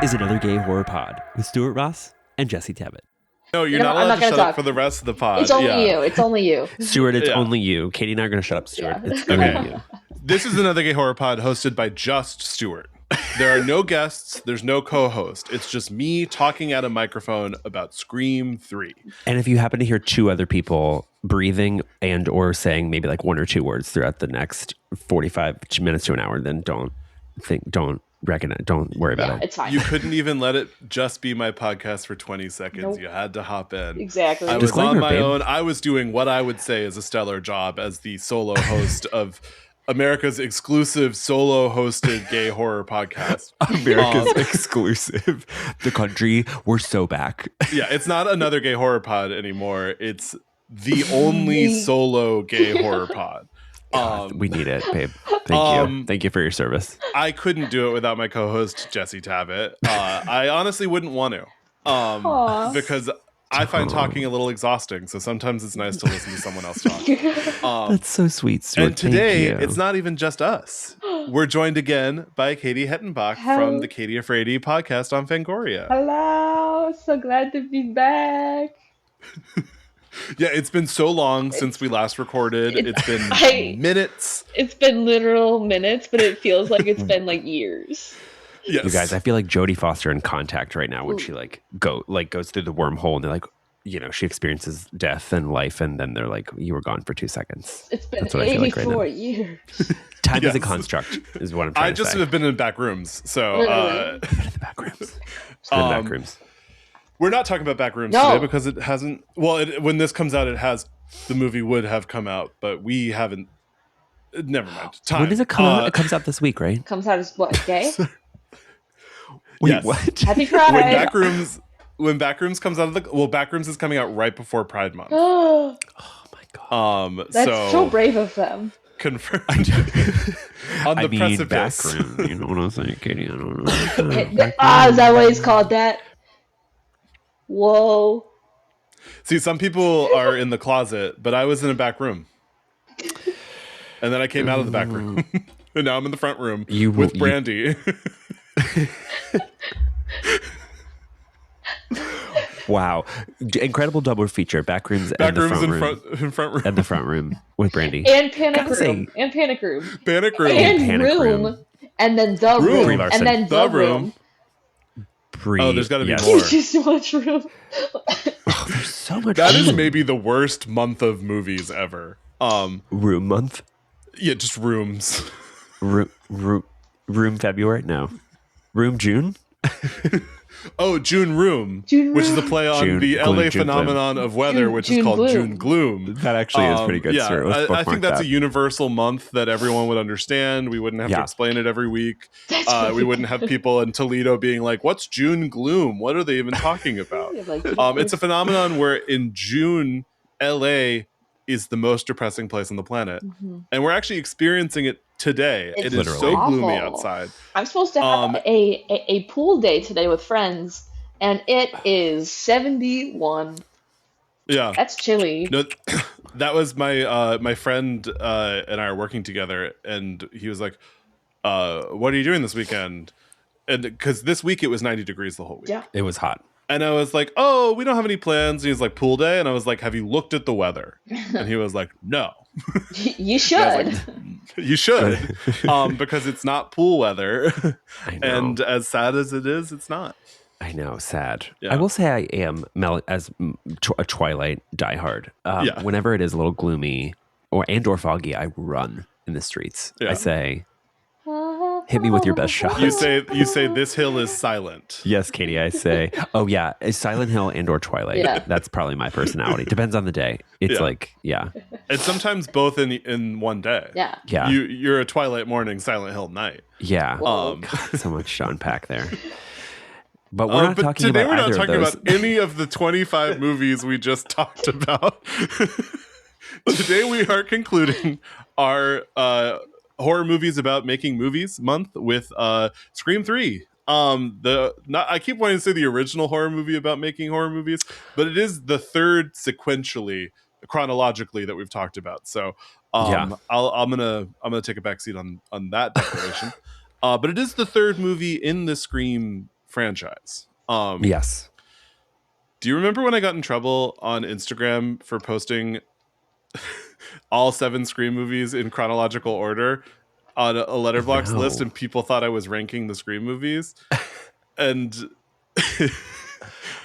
is Another Gay Horror Pod with Stuart Ross and Jesse Tabbitt. No, you're not allowed to shut up for the rest of the pod. It's only you. It's only you. Stuart, it's only you. Katie and I are going to shut up, Stuart. Yeah. It's only you. This is Another Gay Horror Pod hosted by just Stuart. There are no guests. There's no co-host. It's just me talking at a microphone about Scream 3. And if you happen to hear two other people breathing and or saying maybe like one or two words throughout the next 45 minutes to an hour, then don't worry about it. It's fine. You couldn't even let it just be my podcast for 20 seconds. Nope. You had to hop in. Exactly. I was on my own. I was doing what I would say is a stellar job as the solo host of America's exclusive solo-hosted gay horror podcast. America's exclusive. The country, we're so back. Yeah, it's not Another Gay Horror Pod anymore. It's the only solo gay horror pod. We need it, babe. Thank you. Thank you for your service. I couldn't do it without my co-host, Jesse Tabbitt. I honestly wouldn't want to because I find talking a little exhausting. So sometimes it's nice to listen to someone else talk. That's so sweet, Stuart. And today, it's not even just us. We're joined again by Katie Hettenbach from the Katie Afraidy podcast on Fangoria. Hello. So glad to be back. Yeah, it's been so long since we last recorded. It's been minutes. It's been literal minutes, but it feels like it's been like years. Yes. You guys, I feel like Jodie Foster in Contact right now when she goes through the wormhole and they're like, she experiences death and life, and then they're like, you were gone for 2 seconds. It's been That's what I feel like right now. years. Time is a construct, is what I'm trying to say. I just have been in back rooms, so I've been in the back rooms. We're not talking about back rooms today because it hasn't. Well, when this comes out, the movie would have come out, but we haven't. Never mind. Time. When does it come out? It comes out this week, right? Comes out as what? Gay? Wait, yes. what? Happy Pride. When Backrooms comes out of Backrooms is coming out right before Pride Month. Oh my god. That's so brave of them. Confirmed. On the precipice. Backroom. You know what I'm saying, Katie? I don't know. Is that what it's called? That. Whoa. See, some people are in the closet, but I was in a back room. And then I came out of the back room. And now I'm in the front room with Brandy. Wow. Incredible double feature. Backrooms and the front room. And the front room with Brandy. And Panic Room. And Panic Room. Panic Room. And Room. And then the room. And then the room. There's got to be more. There's too much room. There's so much That is maybe the worst month of movies ever. Room month? Yeah, just rooms. Room February? No. Room June? June Room, which is a play on the LA phenomenon of weather, which is called June Gloom. That actually is pretty good, sir. I think that's a universal month that everyone would understand. We wouldn't have to explain it every week. We wouldn't have people in Toledo being like, what's June Gloom? What are they even talking about? It's a phenomenon where in June, LA is the most depressing place on the planet. Mm-hmm. And we're actually experiencing it today. It is so gloomy outside. I'm supposed to have a pool day today with friends, and it is 71. Yeah, that's chilly. No, that was my friend and I are working together, and he was like, "What are you doing this weekend?" And because this week it was 90 degrees the whole week. Yeah, it was hot. And I was like, "Oh, we don't have any plans." And he was like, "Pool day," and I was like, "Have you looked at the weather?" And he was like, "No." You should. You should, because it's not pool weather, and as sad as it is, it's not. I know, sad. Yeah. I will say I am as a Twilight diehard. Whenever it is a little gloomy or foggy, I run in the streets. Yeah. I say, hit me with your best shot. You say this hill is silent. Yes, Katie, I say, oh yeah, it's Silent Hill and or Twilight. Yeah. That's probably my personality. Depends on the day. It's and sometimes both in one day. Yeah. Yeah. You're a Twilight morning, Silent Hill night. Yeah. God, so much to unpack there. But we're not talking about either of those. Today we're not talking about any of the 25 movies we just talked about. Today we are concluding our horror movies about making movies month with Scream 3. I keep wanting to say the original horror movie about making horror movies, but it is the third sequentially, chronologically, that we've talked about. So I'm gonna take a back seat on that declaration. But it is the third movie in the Scream franchise. Yes. Do you remember when I got in trouble on Instagram for posting all 7 Scream movies in chronological order on a Letterboxd list, and people thought I was ranking the Scream movies? And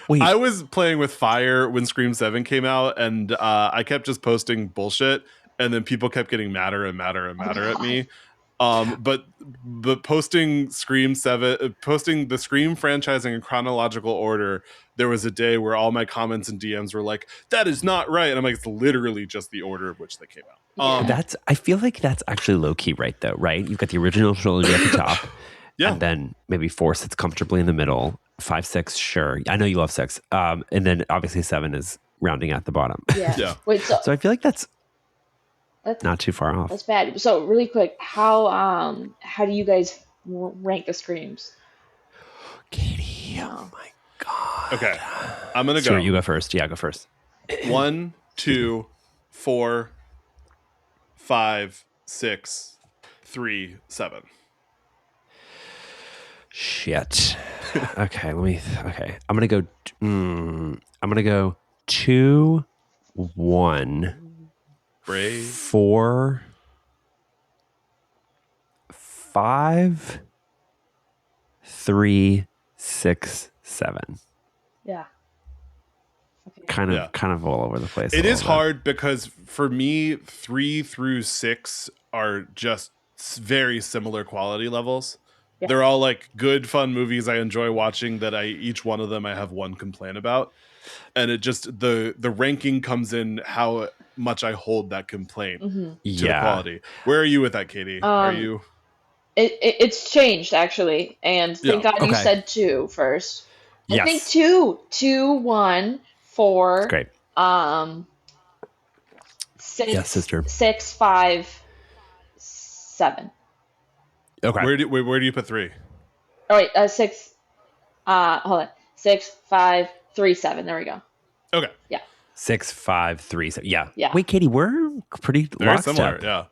Wait. I was playing with fire when Scream 7 came out, and I kept just posting bullshit, and then people kept getting madder and madder and madder at me. But posting Scream 7, posting the Scream franchising in chronological order, there was a day where all my comments and DMs were like, "That is not right," and I'm like, "It's literally just the order of which they came out." I feel like that's actually low key right though, right? You've got the original trilogy at the top, and then maybe 4 sits comfortably in the middle. 5, 6, sure. I know you love 6, and then obviously 7 is rounding at the bottom. Yeah. Wait. So I feel like that's not too far off. That's bad. So really quick, how do you guys rank the Screams? Katie, oh my god. Okay, I'm gonna go. Sure, you go first. Yeah, go first. 1, 2, 4, 5, 6, 3, 7. Shit. Okay, okay. I'm gonna go. I'm gonna go 2, 1. Brave. 4, 5, 3, 6, 7. Yeah. Okay. Kind of all over the place. It is hard because for me, 3 through 6 are just very similar quality levels. Yeah. They're all like good, fun movies I enjoy watching that each one of them I have one complaint about. And it just, the ranking comes in how much I hold that complaint to the quality. Where are you with that, Katie? Are you? It's changed actually, and thank God you said 2 first. Yes. I think 2, 1, 4. That's great. 6, yes, sister. 6, 5, 7. Okay. Where do you put 3? Oh wait, 6. Hold on. 6, 5, 3, 7. There we go. Okay. Yeah. 6, 5, 3, 7. Yeah. Yeah. Wait, Katie, we're pretty very similar. Yeah.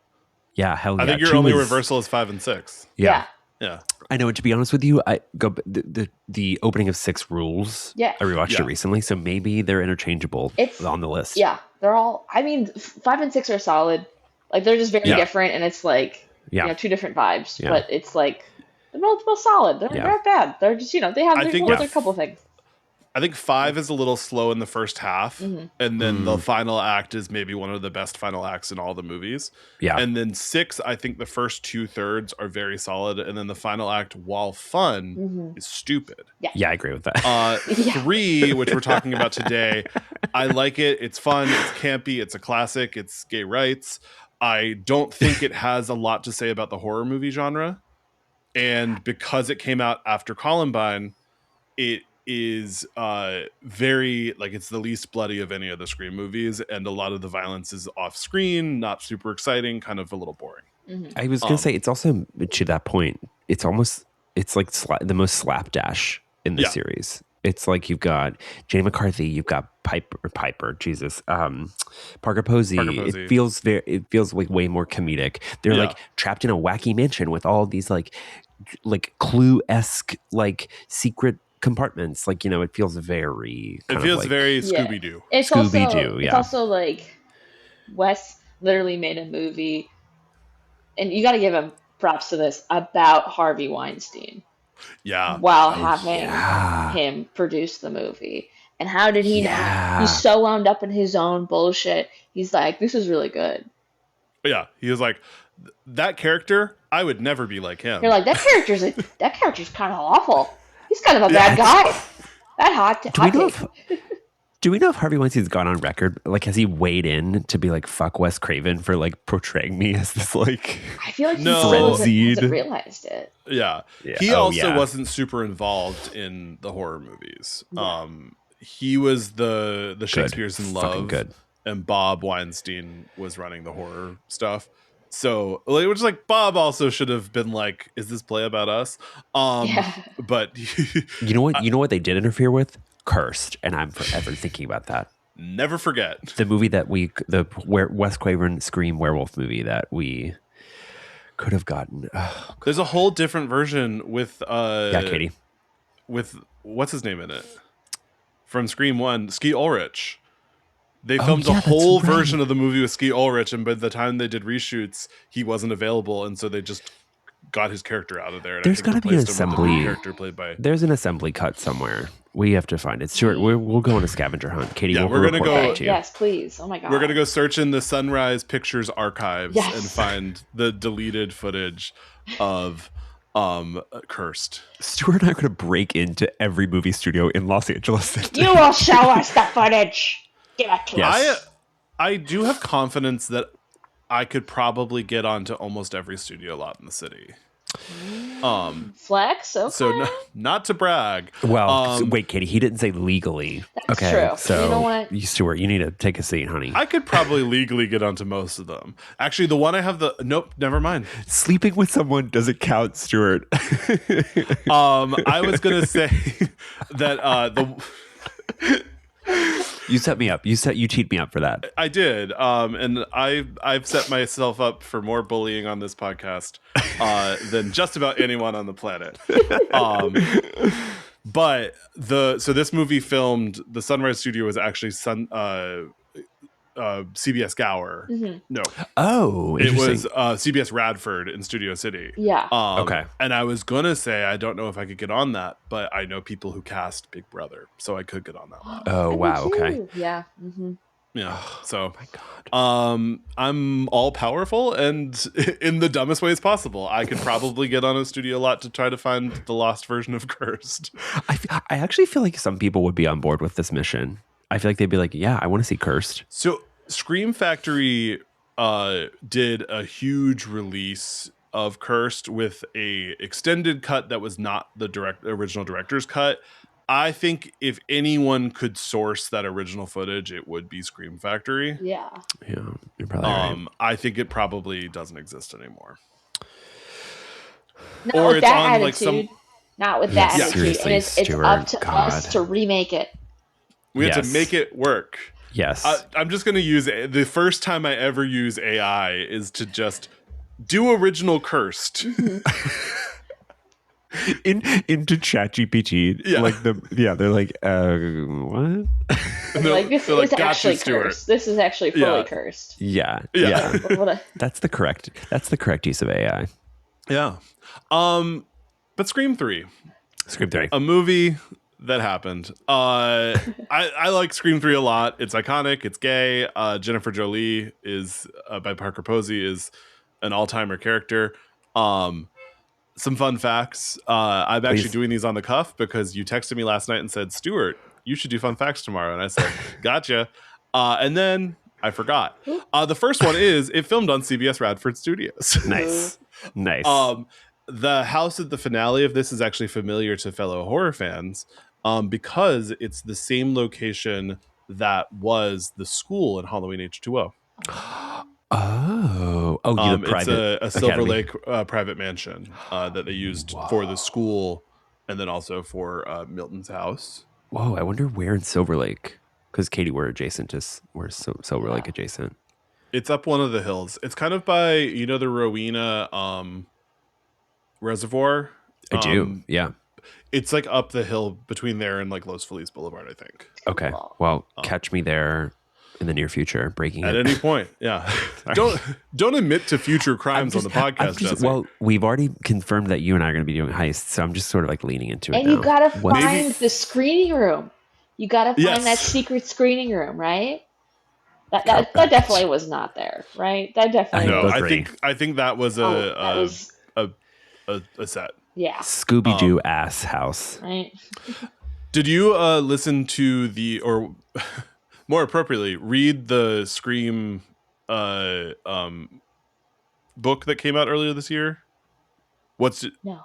Yeah. Hell yeah. I think your only reversal is 5 and 6. Yeah. Yeah. I know. To be honest with you, I go the opening of 6 rules. Yeah. I rewatched it recently, so maybe they're interchangeable on the list. Yeah, they're all. I mean, 5 and 6 are solid. Like they're just very different, and it's like 2 different vibes. Yeah. But it's like they're both solid. They're not bad. They're just they have a couple things. I think 5 is a little slow in the first half, and then the final act is maybe one of the best final acts in all the movies. Yeah. And then 6, I think the first 2/3 are very solid, and then the final act, while fun, is stupid. Yeah, I agree with that. 3, which we're talking about today, I like it. It's fun. It's campy. It's a classic. It's gay rights. I don't think it has a lot to say about the horror movie genre. And because it came out after Columbine, it is very it's the least bloody of any of the Scream movies, and a lot of the violence is off screen, not super exciting, kind of a little boring. I was gonna say it's also, to that point, it's like the most slapdash in the series. It's like you've got Jenny McCarthy, you've got Parker Posey. It feels like way more comedic. They're like trapped in a wacky mansion with all these like Clue-esque secret compartments. It feels very Scooby Doo. It's also like Wes literally made a movie, and you got to give him props to this, about Harvey Weinstein. Yeah. While having him produce the movie. And how did he not? He's so wound up in his own bullshit. He's like, this is really good. Yeah. He was like, that character, I would never be like him. You're like, that character's kind of awful. He's kind of a bad guy. That hot take. Do we know if Harvey Weinstein's gone on record? Has he weighed in to be like, fuck Wes Craven for portraying me as this I feel like he hasn't realized it. Yeah. He also wasn't super involved in the horror movies. Yeah. He was the Shakespeare's in Love. Good. And Bob Weinstein was running the horror stuff. So, which Bob also should have been like, is this play about us? But you know what they did interfere with? Cursed, and I'm forever thinking about that. Never forget the movie that Wes Craven Scream werewolf movie that we could have gotten. There's a whole different version with Katie. with what's his name in it from Scream 1, Skeet Ulrich. They filmed the whole version of the movie with Skeet Ulrich, and by the time they did reshoots, he wasn't available, and so they just got his character out of there. And there's got to be an assembly character played by. There's an assembly cut somewhere. We have to find it. Stuart, we'll go on a scavenger hunt. Katie, we're gonna go. Back to you. Yes, please. Oh my god. We're gonna go search in the Sunrise Pictures archives and find the deleted footage of Cursed. Stuart and I are gonna break into every movie studio in Los Angeles. You will show us the footage. Give it to us. I do have confidence that I could probably get onto almost every studio lot in the city. Flex, okay. So not to brag. Well, wait, Katie, he didn't say legally. That's true. So you know what? Stuart, you need to take a seat, honey. I could probably legally get onto most of them. Actually, the one I have nope, never mind. Sleeping with someone doesn't count, Stuart. I was gonna say that You set me up. You teed me up for that. I did, and I've set myself up for more bullying on this podcast than just about anyone on the planet. But this movie filmed. The Sunrise Studio was actually CBS Gower. Mm-hmm. No. Oh, it was CBS Radford in Studio City. Yeah. Okay. And I was gonna say I don't know if I could get on that, but I know people who cast Big Brother, so I could get on that one. Oh wow. Okay. Yeah. Mm-hmm. Yeah. So, oh my God. I'm all powerful and in the dumbest ways possible. I could probably get on a studio lot to try to find the lost version of Cursed. I actually feel like some people would be on board with this mission. I feel like they'd be like, yeah, I want to see Cursed. So Scream Factory did a huge release of Cursed with a extended cut that was not the original director's cut. I think if anyone could source that original footage, it would be Scream Factory. Yeah. Yeah, you're probably right. I think it probably doesn't exist anymore. Not or with it's that on attitude. Like some. Not with that attitude, and it's up to us to remake it. We have to make it work. Yes. I'm just going to use the first time I ever use AI is to just do original Cursed. into ChatGPT. Yeah. They're like, what? Like this is actually cursed. This is actually fully cursed. Yeah. That's the correct use of AI. Yeah. But Scream 3. A movie that happened. I like Scream 3 a lot. It's iconic. It's gay. Jennifer Jolie is by Parker Posey is an all-timer character. Some fun facts. I'm actually doing these on the cuff because you texted me last night and said, Stuart, you should do fun facts tomorrow. And I said, gotcha. And then I forgot. The first one is it filmed on CBS Radford Studios. Nice. The house at the finale of this is actually familiar to fellow horror fans because it's the same location that was the school in Halloween H2O. It's a Silver Lake private mansion that they used for the school and then also for Milton's house. Whoa, I wonder where in Silver Lake, because Katie, we're Silver Lake adjacent. It's up one of the hills. It's kind of by, the Rowena Reservoir. I do, yeah. It's like up the hill between there and like Los Feliz Boulevard, I think. Okay, well, catch me there in the near future, breaking at any point. Yeah. Don't admit to future crimes on the podcast. Well, we've already confirmed that you and I are going to be doing heists, so I'm just sort of like leaning into it. And you gotta find the screening room. You gotta find that secret screening room, right? That definitely was not there, right? That definitely. I think that was a set. Yeah. Scooby Doo ass house. Right. Did you listen to or more appropriately, read the Scream book that came out earlier this year? No.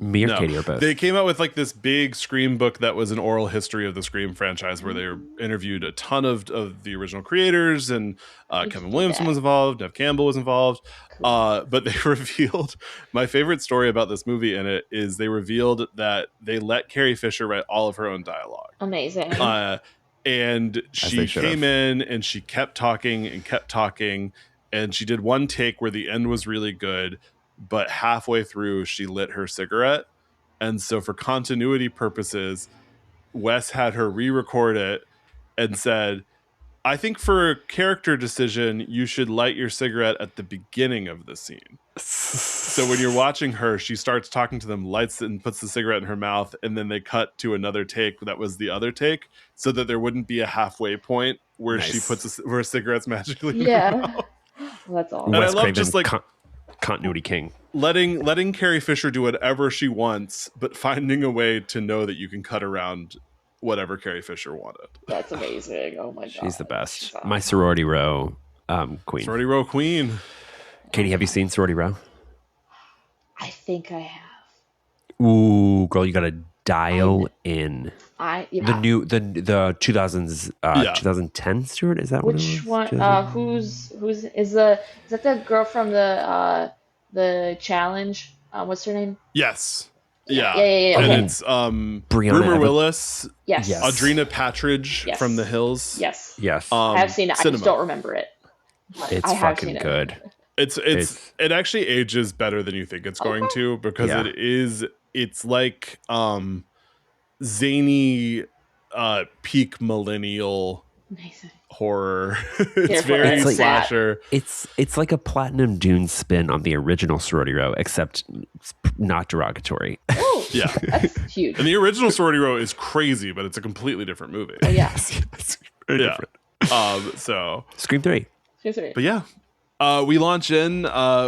Me or Katie or both? They came out with like this big Scream book that was an oral history of the Scream franchise where they interviewed a ton of the original creators, and Kevin Williamson was involved, Neve Campbell was involved. But they revealed, my favorite story about this movie in it is they revealed that they let Carrie Fisher write all of her own dialogue. Amazing. And she came in and she kept talking, and she did one take where the end was really good, but halfway through she lit her cigarette And so for continuity purposes, Wes had her re-record it and said, I think for a character decision, you should light your cigarette at the beginning of the scene. So when you're watching her, she starts talking to them, lights it and puts the cigarette in her mouth, and then they cut to another take that was the other take, so that there wouldn't be a halfway point where she puts where cigarettes magically in her mouth. Well, that's all. And Wes I love Craven, just like continuity king. Letting Carrie Fisher do whatever she wants, but finding a way to know that you can cut around whatever Carrie Fisher wanted. That's amazing. Oh my god. She's the best. My sorority row queen. Sorority row queen. Katie, have you seen Sorority Row? I think I have. Ooh, girl, you gotta dial in. The 2000s 2010 Stuart, is that which one? Who's is that the girl from the challenge? What's her name? Yes. Yeah. Okay. And it's Brianna Rumor Willis. Yes. Audrina Patridge from The Hills. Yes. I have seen it. Cinema. I just don't remember it. It's fucking good. It actually ages better than you think it's going to, because it's like zany peak millennial horror. It's very slasher. It's like a Platinum Dune spin on the original Sorority Row, except it's not derogatory. Oh, yeah, that's huge. And the original Sorority Row is crazy, but it's a completely different movie. Oh, yeah. It's very different. So Scream 3. But yeah. We launch in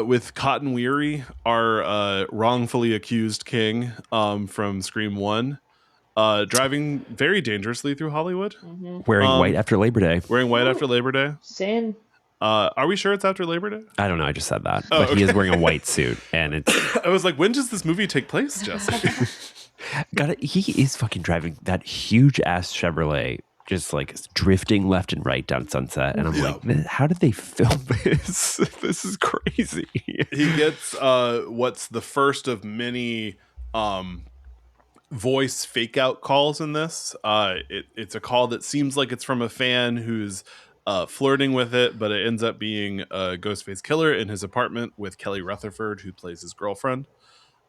with Cotton Weary, our wrongfully accused king from Scream 1, driving very dangerously through Hollywood. Mm-hmm. Wearing white after Labor Day. Same. Are we sure it's after Labor Day? I don't know. I just said that. But he is wearing a white suit. And it's. I was like, when does this movie take place, Jesse? He is fucking driving that huge ass Chevrolet, just like drifting left and right down Sunset. And I'm like, how did they film this? This is crazy. He gets what's the first of many voice fake out calls in this. It's a call that seems like it's from a fan who's flirting with it, but it ends up being a Ghostface killer in his apartment with Kelly Rutherford, who plays his girlfriend.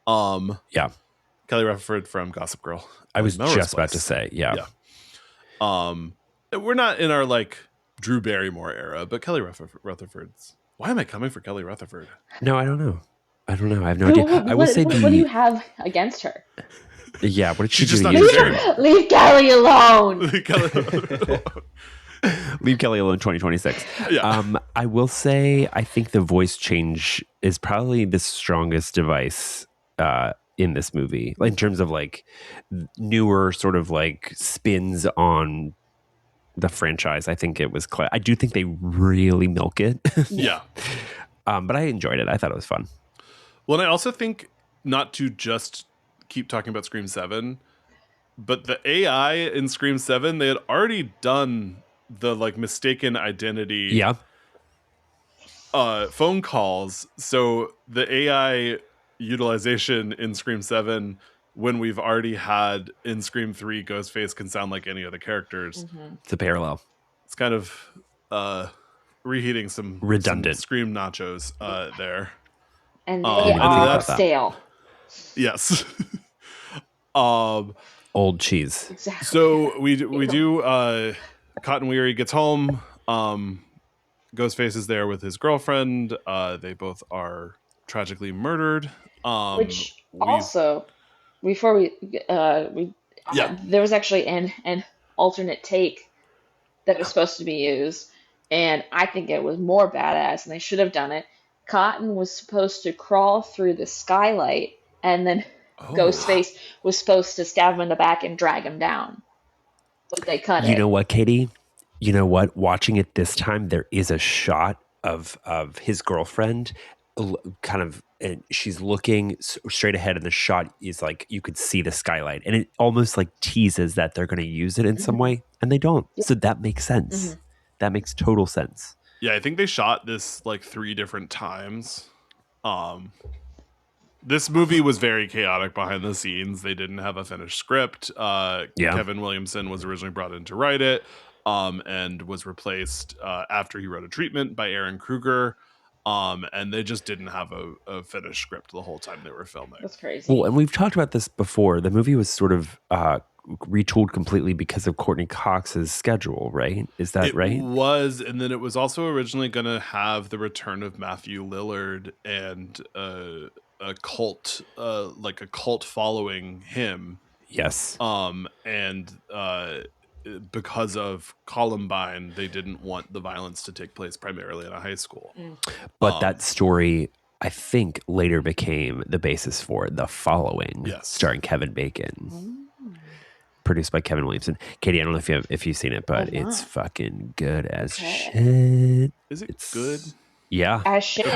Kelly Rutherford from Gossip Girl. I was just about to say, we're not in our like Drew Barrymore era, but Kelly Rutherford's. Why am I coming for Kelly Rutherford? No, I don't know. I have no idea. I will say, what do you have against her? Yeah, what did she do? Just not leave Kelly alone. Leave Kelly alone 2026. Yeah. I will say, I think the voice change is probably the strongest device in this movie, in terms of like newer sort of like spins on the franchise. I think it was I do think they really milk it. Yeah. But I enjoyed it. I thought it was fun. Well, and I also think, not to just keep talking about Scream 7, but the AI in Scream 7, they had already done the like mistaken identity phone calls. So the AI utilization in Scream 7, when we've already had in Scream 3, Ghostface can sound like any of the characters. Mm-hmm. It's a parallel. It's kind of reheating some redundant Scream nachos there. And they are stale. Yes. Old cheese. Exactly. So we do Cotton Weary gets home. Ghostface is there with his girlfriend. They both are tragically murdered. Which also, before we there was actually an alternate take that was supposed to be used, and I think it was more badass, and they should have done it. Cotton was supposed to crawl through the skylight, and then Ghostface was supposed to stab him in the back and drag him down. But they cut it. You know what, Katie? You know what? Watching it this time, there is a shot of his girlfriend, kind of, and she's looking straight ahead, and the shot is like you could see the skylight, and it almost like teases that they're going to use it in some way, and they don't. Yep. So that makes sense. Mm-hmm. That makes total sense. Yeah, I think they shot this like 3 different times. This movie was very chaotic behind the scenes. They didn't have a finished script. Kevin Williamson was originally brought in to write it, and was replaced after he wrote a treatment by Aaron Kruger. And they just didn't have a finished script the whole time they were filming. That's crazy. Well, and we've talked about this before. The movie was sort of retooled completely because of Courtney Cox's schedule, right? Is that right? It was, and then it was also originally going to have the return of Matthew Lillard and a cult, like a cult following him. Yes. And because of Columbine, they didn't want the violence to take place primarily in a high school. But that story, I think, later became the basis for The Following, starring Kevin Bacon, produced by Kevin Williamson. Katie, I don't know if you've seen it, but it's fucking good as shit. Is it good? Yeah, as shit.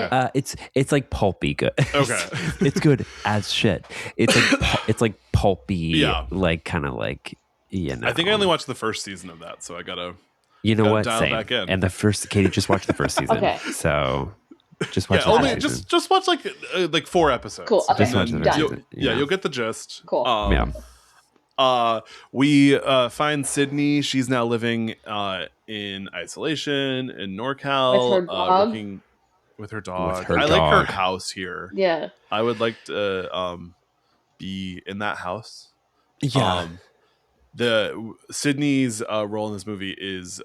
It's like pulpy good. Okay, it's good as shit. It's like pulpy, like kind of like. I think I only watched the first season of that, so I gotta. You know what? Dial Same. back in. And Katie just watched the first season. Okay. So just watch. Just watch like 4 episodes. Cool. Okay. Just watch the first season. You'll get the gist. Cool. We find Sydney. She's now living in isolation in NorCal, with her dog. working with her dog. With her I dog. like her house here. Yeah. I would like to be in that house. Yeah. The Sydney's role in this movie is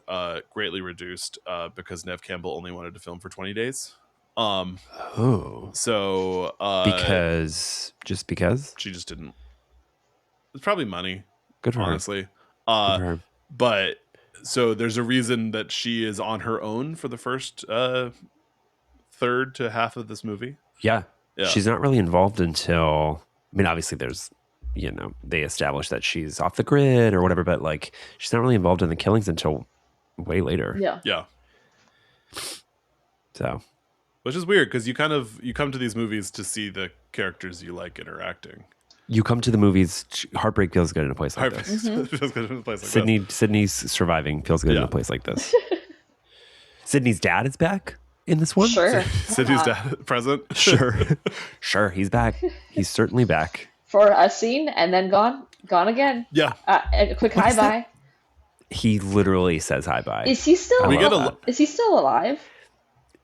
greatly reduced because Neve Campbell only wanted to film for 20 days. So because she just didn't. It's probably money. Good for honestly. her. Good for her. But so there's a reason that she is on her own for the first third to half of this movie. Yeah. She's not really involved until, I mean, obviously there's, they establish that she's off the grid or whatever, but like she's not really involved in the killings until way later. Yeah. So, which is weird because you come to these movies to see the characters you like interacting. You come to the movies. Heartbreak feels good in a place like this. Feels good in a place like this. Sydney's surviving feels good in a place like this. Sydney's dad is back in this one. Sure. Sydney's dad present. Sure. He's back. He's certainly back. For a scene and then gone again. Yeah. A quick hi bye. He literally says hi bye. Is he still? Is he still alive?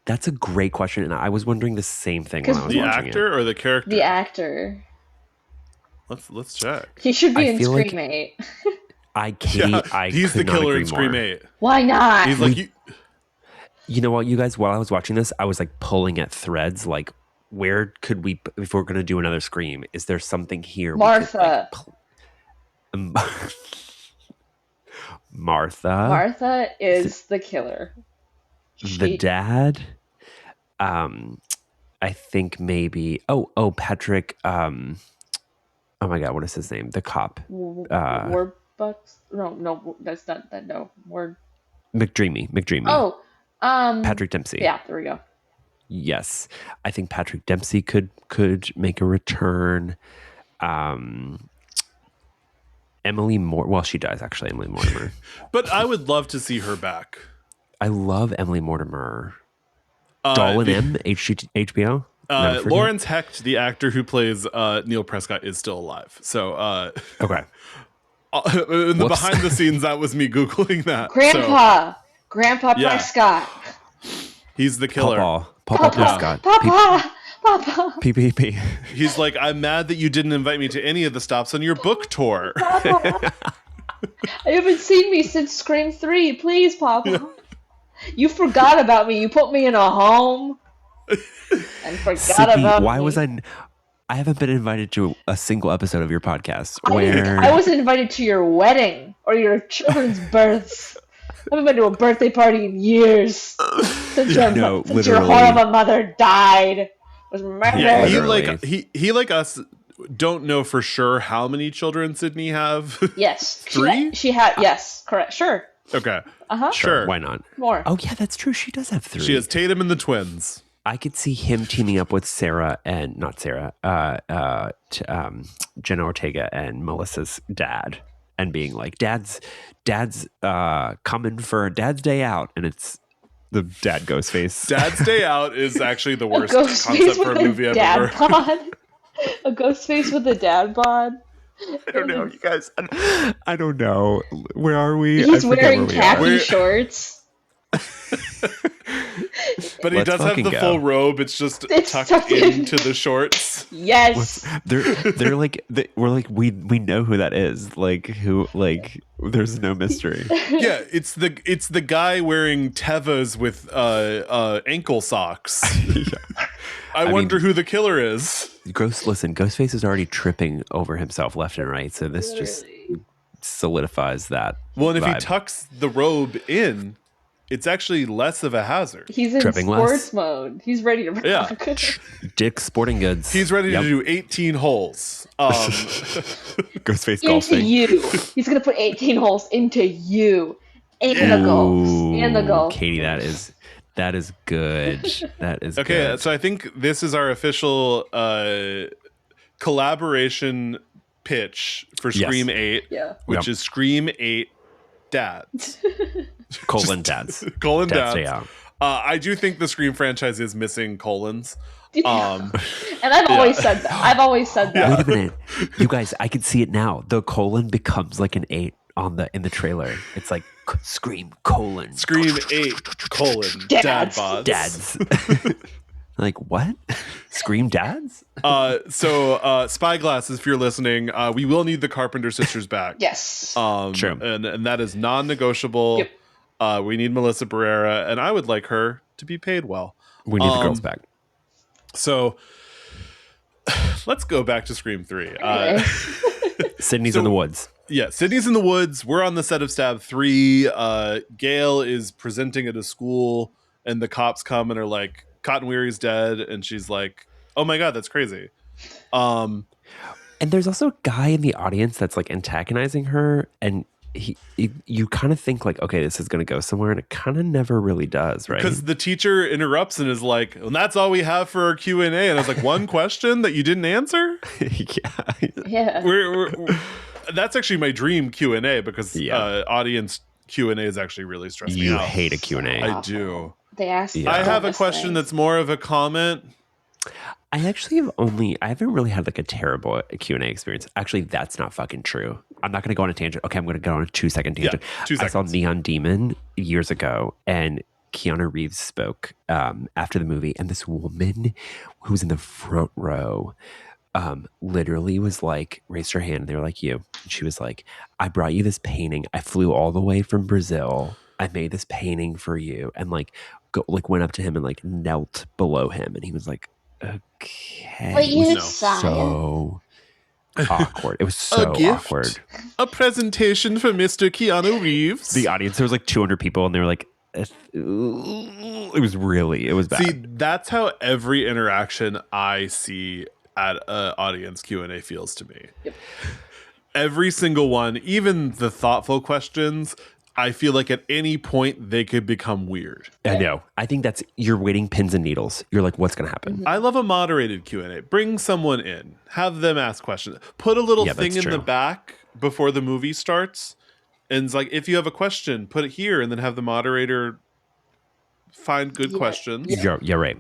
That's a great question, and I was wondering the same thing when I was watching it. The actor or the character? The actor. Let's check. He should be in Scream 8. He's the killer in Scream 8. Why not? He's like you know what, you guys? While I was watching this, I was like pulling at threads, like. Where could we, if we're going to do another Scream, is there something here? Martha. Martha is the killer. The dad? I think maybe, Patrick, oh my God, what is his name? The cop. Warbucks? No, that's not that, no. McDreamy. Oh, Patrick Dempsey. Yeah, there we go. Yes, I think Patrick Dempsey could make a return. Emily Mortimer. Well, she dies actually, Emily Mortimer. But I would love to see her back. I love Emily Mortimer. Doll and HBO. Lawrence Hecht, the actor who plays Neil Prescott, is still alive. So okay. In the behind the scenes, that was me Googling that. Grandpa Prescott. He's the killer. Papa Prescott. Papa. PPP. He's like, I'm mad that you didn't invite me to any of the stops on your book tour. Papa. I haven't seen me since Scream 3. Please, Papa. You forgot about me. You put me in a home and forgot Sydney, about why me. was I haven't been invited to a single episode of your podcast. I wasn't invited to your wedding or your children's births. I haven't been to a birthday party in years since your horrible mother died. Was murdered. Yeah, he like us don't know for sure how many children Sydney have. Yes, 3. She had yes, correct. Sure. Okay. Sure. Why not? More. Oh yeah, that's true. She does have 3. She has Tatum and the twins. I could see him teaming up with Jenna Ortega and Melissa's dad, and being like, Dad's coming for Dad's day out, and it's the dad Ghostface. Dad's Day Out is actually the worst concept for a movie I've ever heard. A Ghostface with a dad bod. I don't know, you guys. I don't know. Where are we? He's wearing khaki shorts. But he does have the full robe. It's just tucked into the shorts. Yes. They're like we're like we know who that is. Like who like there's no mystery. Yeah, it's the guy wearing Tevas with ankle socks. I wonder who the killer is. Ghostface is already tripping over himself left and right, so this just solidifies that. Well, and if he tucks the robe in, it's actually less of a hazard. He's in sports mode. He's ready to rock. Yeah. Dick's Sporting Goods. He's ready to do 18 holes. Ghostface golfing. Into you. He's going to put 18 holes into you. And the golf. Katie, that is good. That is okay, good. So I think this is our official collaboration pitch for Scream 8, which is Scream 8 Dads. Dads. Dads. Yeah. I do think the Scream franchise is missing colons. And I've always said that. Wait a minute. You guys, I can see it now. The colon becomes like an 8 in the trailer. It's like Scream 8 Dad bods. Dads. Like what? Scream dads? So Spyglass, if you're listening, we will need the Carpenter sisters back. Yes. True. And that is non-negotiable. Yep. We need Melissa Barrera, and I would like her to be paid well. We need the girls back. So let's go back to Scream 3. Sydney's in the woods. Yeah, Sydney's in the woods. We're on the set of Stab 3. Gail is presenting at a school, and the cops come and are like, Cotton Weary's dead, and she's like, oh my god, that's crazy. And there's also a guy in the audience that's like antagonizing her, and you kind of think like, okay, this is going to go somewhere, and it kind of never really does, right? Because the teacher interrupts and is like, and that's all we have for our Q&A, and I was like, one question that you didn't answer? Yeah. We're that's actually my dream Q&A, because audience Q&A is actually really stressing me out. You hate a Q&A. I do. They ask. Yeah. I have a question that's more of a comment. I haven't really had like a terrible Q&A experience. Actually, that's not fucking true. I'm not going to go on a tangent. Okay, I'm going to go on a 2-second tangent. Yeah, 2 seconds. I saw Neon Demon years ago, and Keanu Reeves spoke after the movie, and this woman who was in the front row literally was like, raised her hand, and they were like, you. And she was like, I brought you this painting. I flew all the way from Brazil. I made this painting for you. And like, went up to him and like knelt below him. And he was like, okay. But you so awkward. It was so awkward. A presentation for Mr. Keanu Reeves. The audience, there was like 200 people, and they were like, it was bad. See, that's how every interaction I see at audience Q&A feels to me. Yep. Every single one, even the thoughtful questions, I feel like at any point they could become weird. I know. I think you're waiting pins and needles. You're like, what's going to happen? I love a moderated Q&A. Bring someone in. Have them ask questions. Put a little thing in the back before the movie starts. And it's like, if you have a question, put it here, and then have the moderator find good questions. Yeah, right.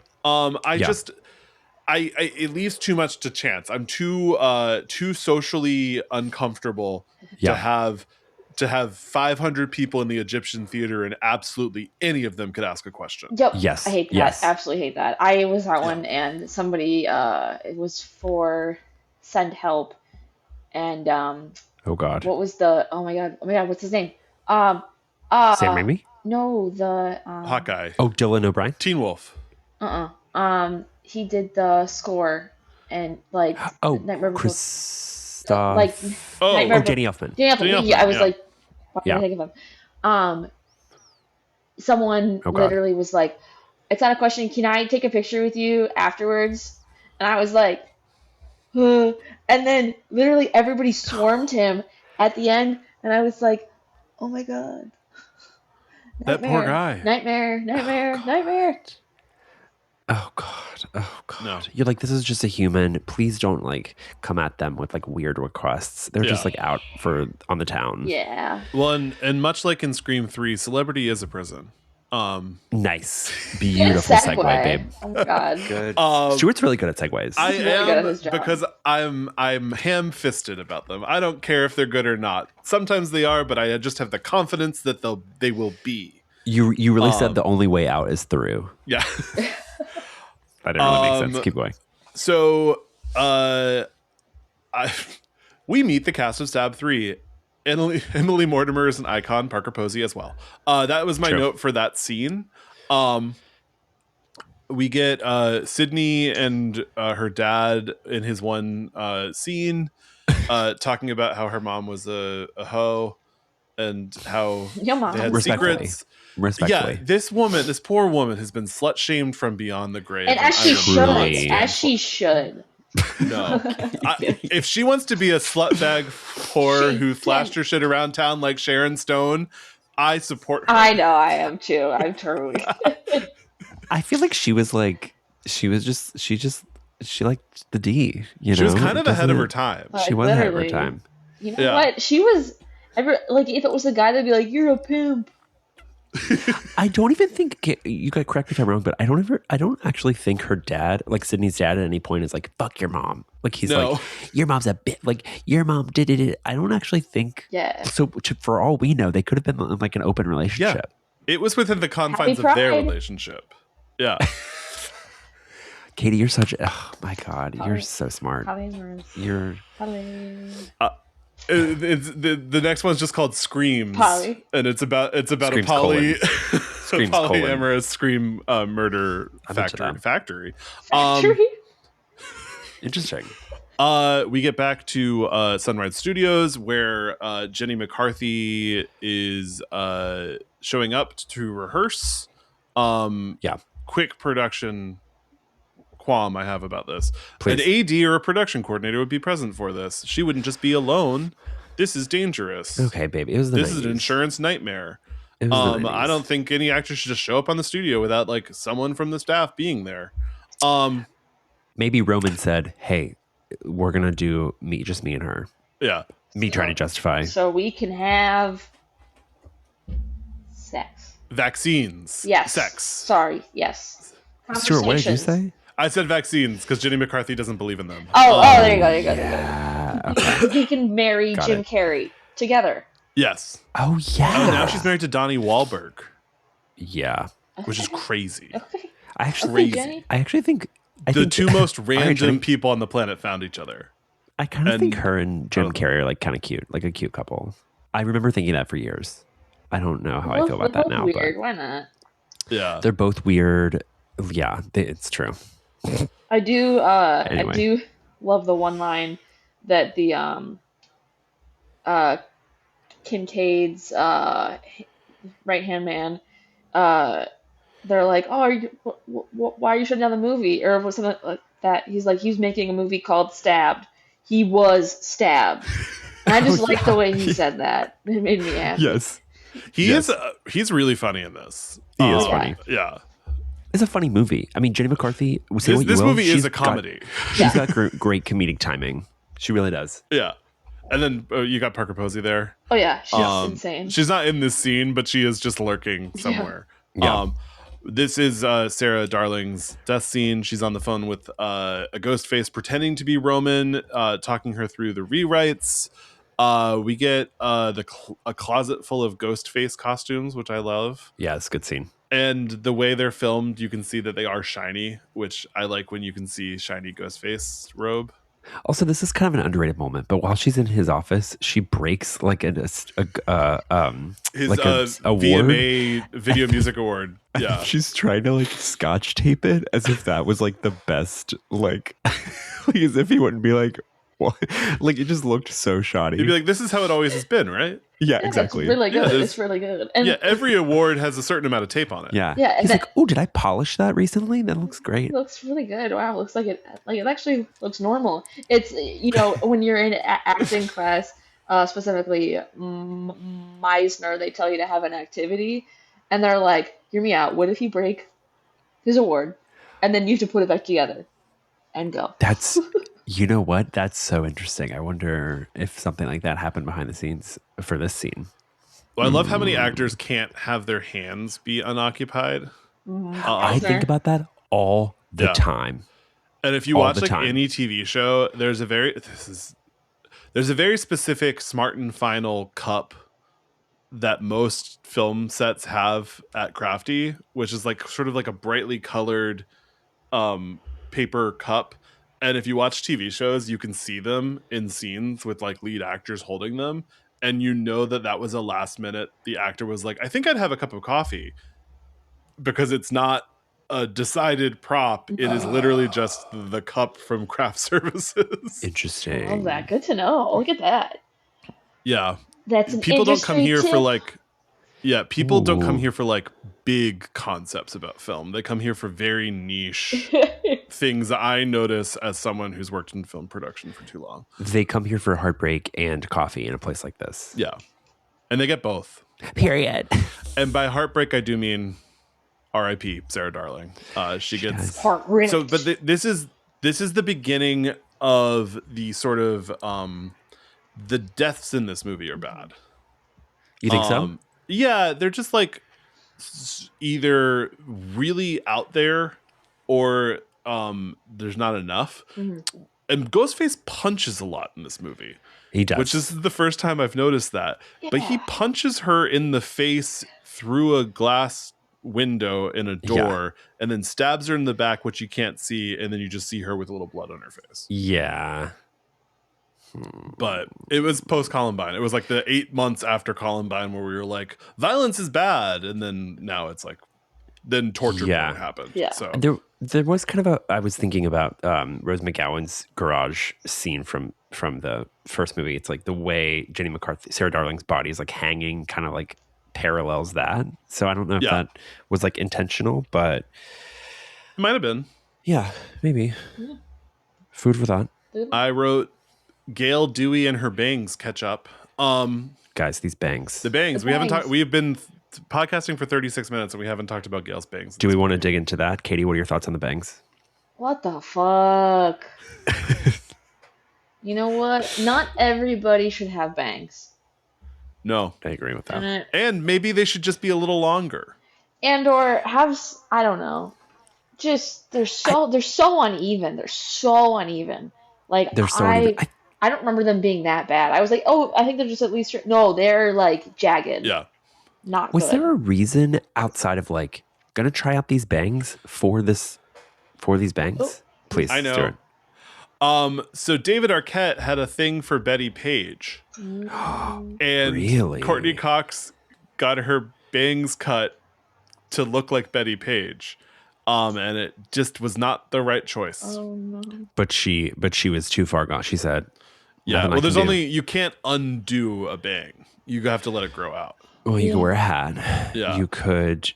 It leaves too much to chance. I'm too socially uncomfortable to have 500 people in the Egyptian theater, and absolutely any of them could ask a question. Yep. Yes. I hate that. Yes. Absolutely hate that. I was at one, and somebody it was for Send Help, and oh god. What was oh my god, what's his name? Sam Raimi? No, the Hawkeye. Oh, Dylan O'Brien? Teen Wolf. He did the score, and like Nightmare Before Christmas. Danny Elfman. Yeah, I was like, what did I think of him? Someone literally was like, it's not a question. Can I take a picture with you afterwards? And I was like, and then literally everybody swarmed him at the end, and I was like, oh my god. That poor guy. Nightmare. Oh god. No. You're like, this is just a human. Please don't like come at them with like weird requests. They're just like out on the town. Yeah. Well, and much like in Scream 3, celebrity is a prison. Nice. Beautiful segue, babe. Oh my god. Good. Stuart's really good at segues. I am, because I'm ham-fisted about them. I don't care if they're good or not. Sometimes they are, but I just have the confidence that they will be. You really said the only way out is through. Yeah. That didn't really make sense. Keep going. So we meet the cast of Stab 3. Emily Mortimer is an icon, Parker Posey as well. That was my note for that scene. We get Sydney and her dad in his one scene talking about how her mom was a hoe and how they had secrets. Respectfully. Yeah, this poor woman has been slut shamed from beyond the grave. And as she should. No. If she wants to be a slutbag whore who flashed her shit around town like Sharon Stone, I support her. I know, I am too. I'm totally. I feel like she liked the D. She was kind of ahead of her time. She was ahead of her time. You know what? She was like, if it was a guy, they'd be like, "You're a pimp." I don't even think, you got to correct me if I'm wrong, but I don't actually think her dad, like Sydney's dad, at any point is like, "Fuck your mom." Like he's like, "Your mom's a bit like your mom did it." I don't actually think. Yeah. So for all we know, they could have been like an open relationship. Yeah. It was within the confines of their relationship. Yeah. Katie, you're such. Oh my God, you're so smart. You're. The next one's just called Screams, Polly. And it's about Screams a polyamorous scream murder factory. Interesting. We get back to Sunrise Studios where Jenny McCarthy is showing up to rehearse. Quick production qualm I have about this. Please. An AD or a production coordinator would be present for this. She wouldn't just be alone. This is dangerous. Okay, baby. This is an insurance nightmare. I don't think any actor should just show up on the studio without like someone from the staff being there. Maybe Roman said, "Hey, we're gonna do me and her." Yeah. Trying to justify. So we can have sex. Vaccines. Yes. Sex. Sorry. Yes. Stuart, what did you say? I said vaccines because Jenny McCarthy doesn't believe in them. There you go. There you go. Okay. He can marry Jim Carrey together. Yes. Oh yeah. Oh, now she's married to Donnie Wahlberg. Yeah. Which is crazy. Okay. I actually think the two most random people on the planet found each other. I kind of think her and Jim Carrey are like kind of cute, like a cute couple. I remember thinking that for years. I don't know how I feel about that now. Weird. But why not? Yeah. They're both weird. Yeah, it's true. I do. Anyway. I do love the one line that the Kincaid's right hand man. They're like, "Oh, why are you shutting down the movie?" Or something like that. He's like, he's making a movie called Stabbed. He was stabbed. And I just like the way he said that. It made me happy. Yes. He's really funny in this. He is funny. Yeah. It's a funny movie. I mean, Jenny McCarthy. This movie is a comedy. She's got great comedic timing. She really does. Yeah. And then you got Parker Posey there. Oh yeah, she's insane. She's not in this scene, but she is just lurking somewhere. Yeah. This is Sarah Darling's death scene. She's on the phone with a ghost face pretending to be Roman, talking her through the rewrites. We get a closet full of ghost face costumes, which I love. Yeah, it's a good scene. And the way they're filmed, you can see that they are shiny, which I like when you can see shiny ghost face robe. Also, this is kind of an underrated moment, but while she's in his office, she breaks like his award. VMA Video Music Award. Yeah, she's trying to like scotch tape it as if that was like the best, like as if he wouldn't be like, what? Like it just looked so shoddy. You'd be like, this is how it always has been, right? Yeah, exactly. It's really good. It's really good. And every award has a certain amount of tape on it. Yeah. Yeah. He's like, oh, did I polish that recently? That looks great. It looks really good. Wow, it looks like it actually looks normal. It's when you're in acting class, specifically Meisner, they tell you to have an activity, and they're like, hear me out. What if you break his award, and then you have to put it back together, and go? That's. You know what? That's so interesting. I wonder if something like that happened behind the scenes for this scene. Well, I love how many actors can't have their hands be unoccupied. I think about that all the time. And if you watch like any TV show, there's a very specific Smart and Final cup that most film sets have at Crafty, which is like sort of like a brightly colored paper cup. And if you watch TV shows, you can see them in scenes with like lead actors holding them. And you know that was a last minute. The actor was like, I think I'd have a cup of coffee, because it's not a decided prop. It is literally just the cup from craft services. Interesting. Love that. Good to know. Look at that. Yeah. That's an people don't come here tip. for like, people don't come here for like big concepts about film. They come here for very niche things that I notice as someone who's worked in film production for too long. They come here for heartbreak and coffee in a place like this. Yeah. And they get both. Period. And by heartbreak, I do mean R.I.P. Sarah Darling. She gets heart-ripped. So, but this is the beginning of the sort of the deaths in this movie are bad. You think so? Yeah, they're just like either really out there or there's not enough. Mm-hmm. And Ghostface punches a lot in this movie. He does. Which is the first time I've noticed that. Yeah. But he punches her in the face through a glass window in a door and then stabs her in the back, which you can't see, and then you just see her with a little blood on her face. Yeah. But it was post Columbine. It was like the 8 months after Columbine where we were like, violence is bad, and then now it's like, then torture porn happened. Yeah. So there was kind of I was thinking about Rose McGowan's garage scene from the first movie. It's like the way Jenny McCarthy, Sarah Darling's body is like hanging, kind of like parallels that. So I don't know if that was like intentional, but it might have been. Yeah, maybe. Yeah. Food for thought. I wrote Gail Dewey and her bangs catch up. Guys, these bangs. The bangs. We haven't talked. We've been podcasting for 36 minutes and we haven't talked about Gail's bangs. Do we want to dig into that? Katie, what are your thoughts on the bangs? What the fuck? You know what? Not everybody should have bangs. No. I agree with that. And maybe they should just be a little longer. And or have, I don't know. Just they're so uneven. They're so uneven. Like they're so uneven. I don't remember them being that bad. I was like, oh, I think they're just at least no, they're like jagged. Yeah. Not was good. there a reason outside of like gonna try out these bangs for these bangs? Oh. Please, I know. Stuart. So David Arquette had a thing for Betty Page. And really? Courtney Cox got her bangs cut to look like Betty Page. And it just was not the right choice. Oh no. But she was too far gone, she said. Yeah, well there's you can't undo a bang. You have to let it grow out. Well, you could wear a hat. Yeah.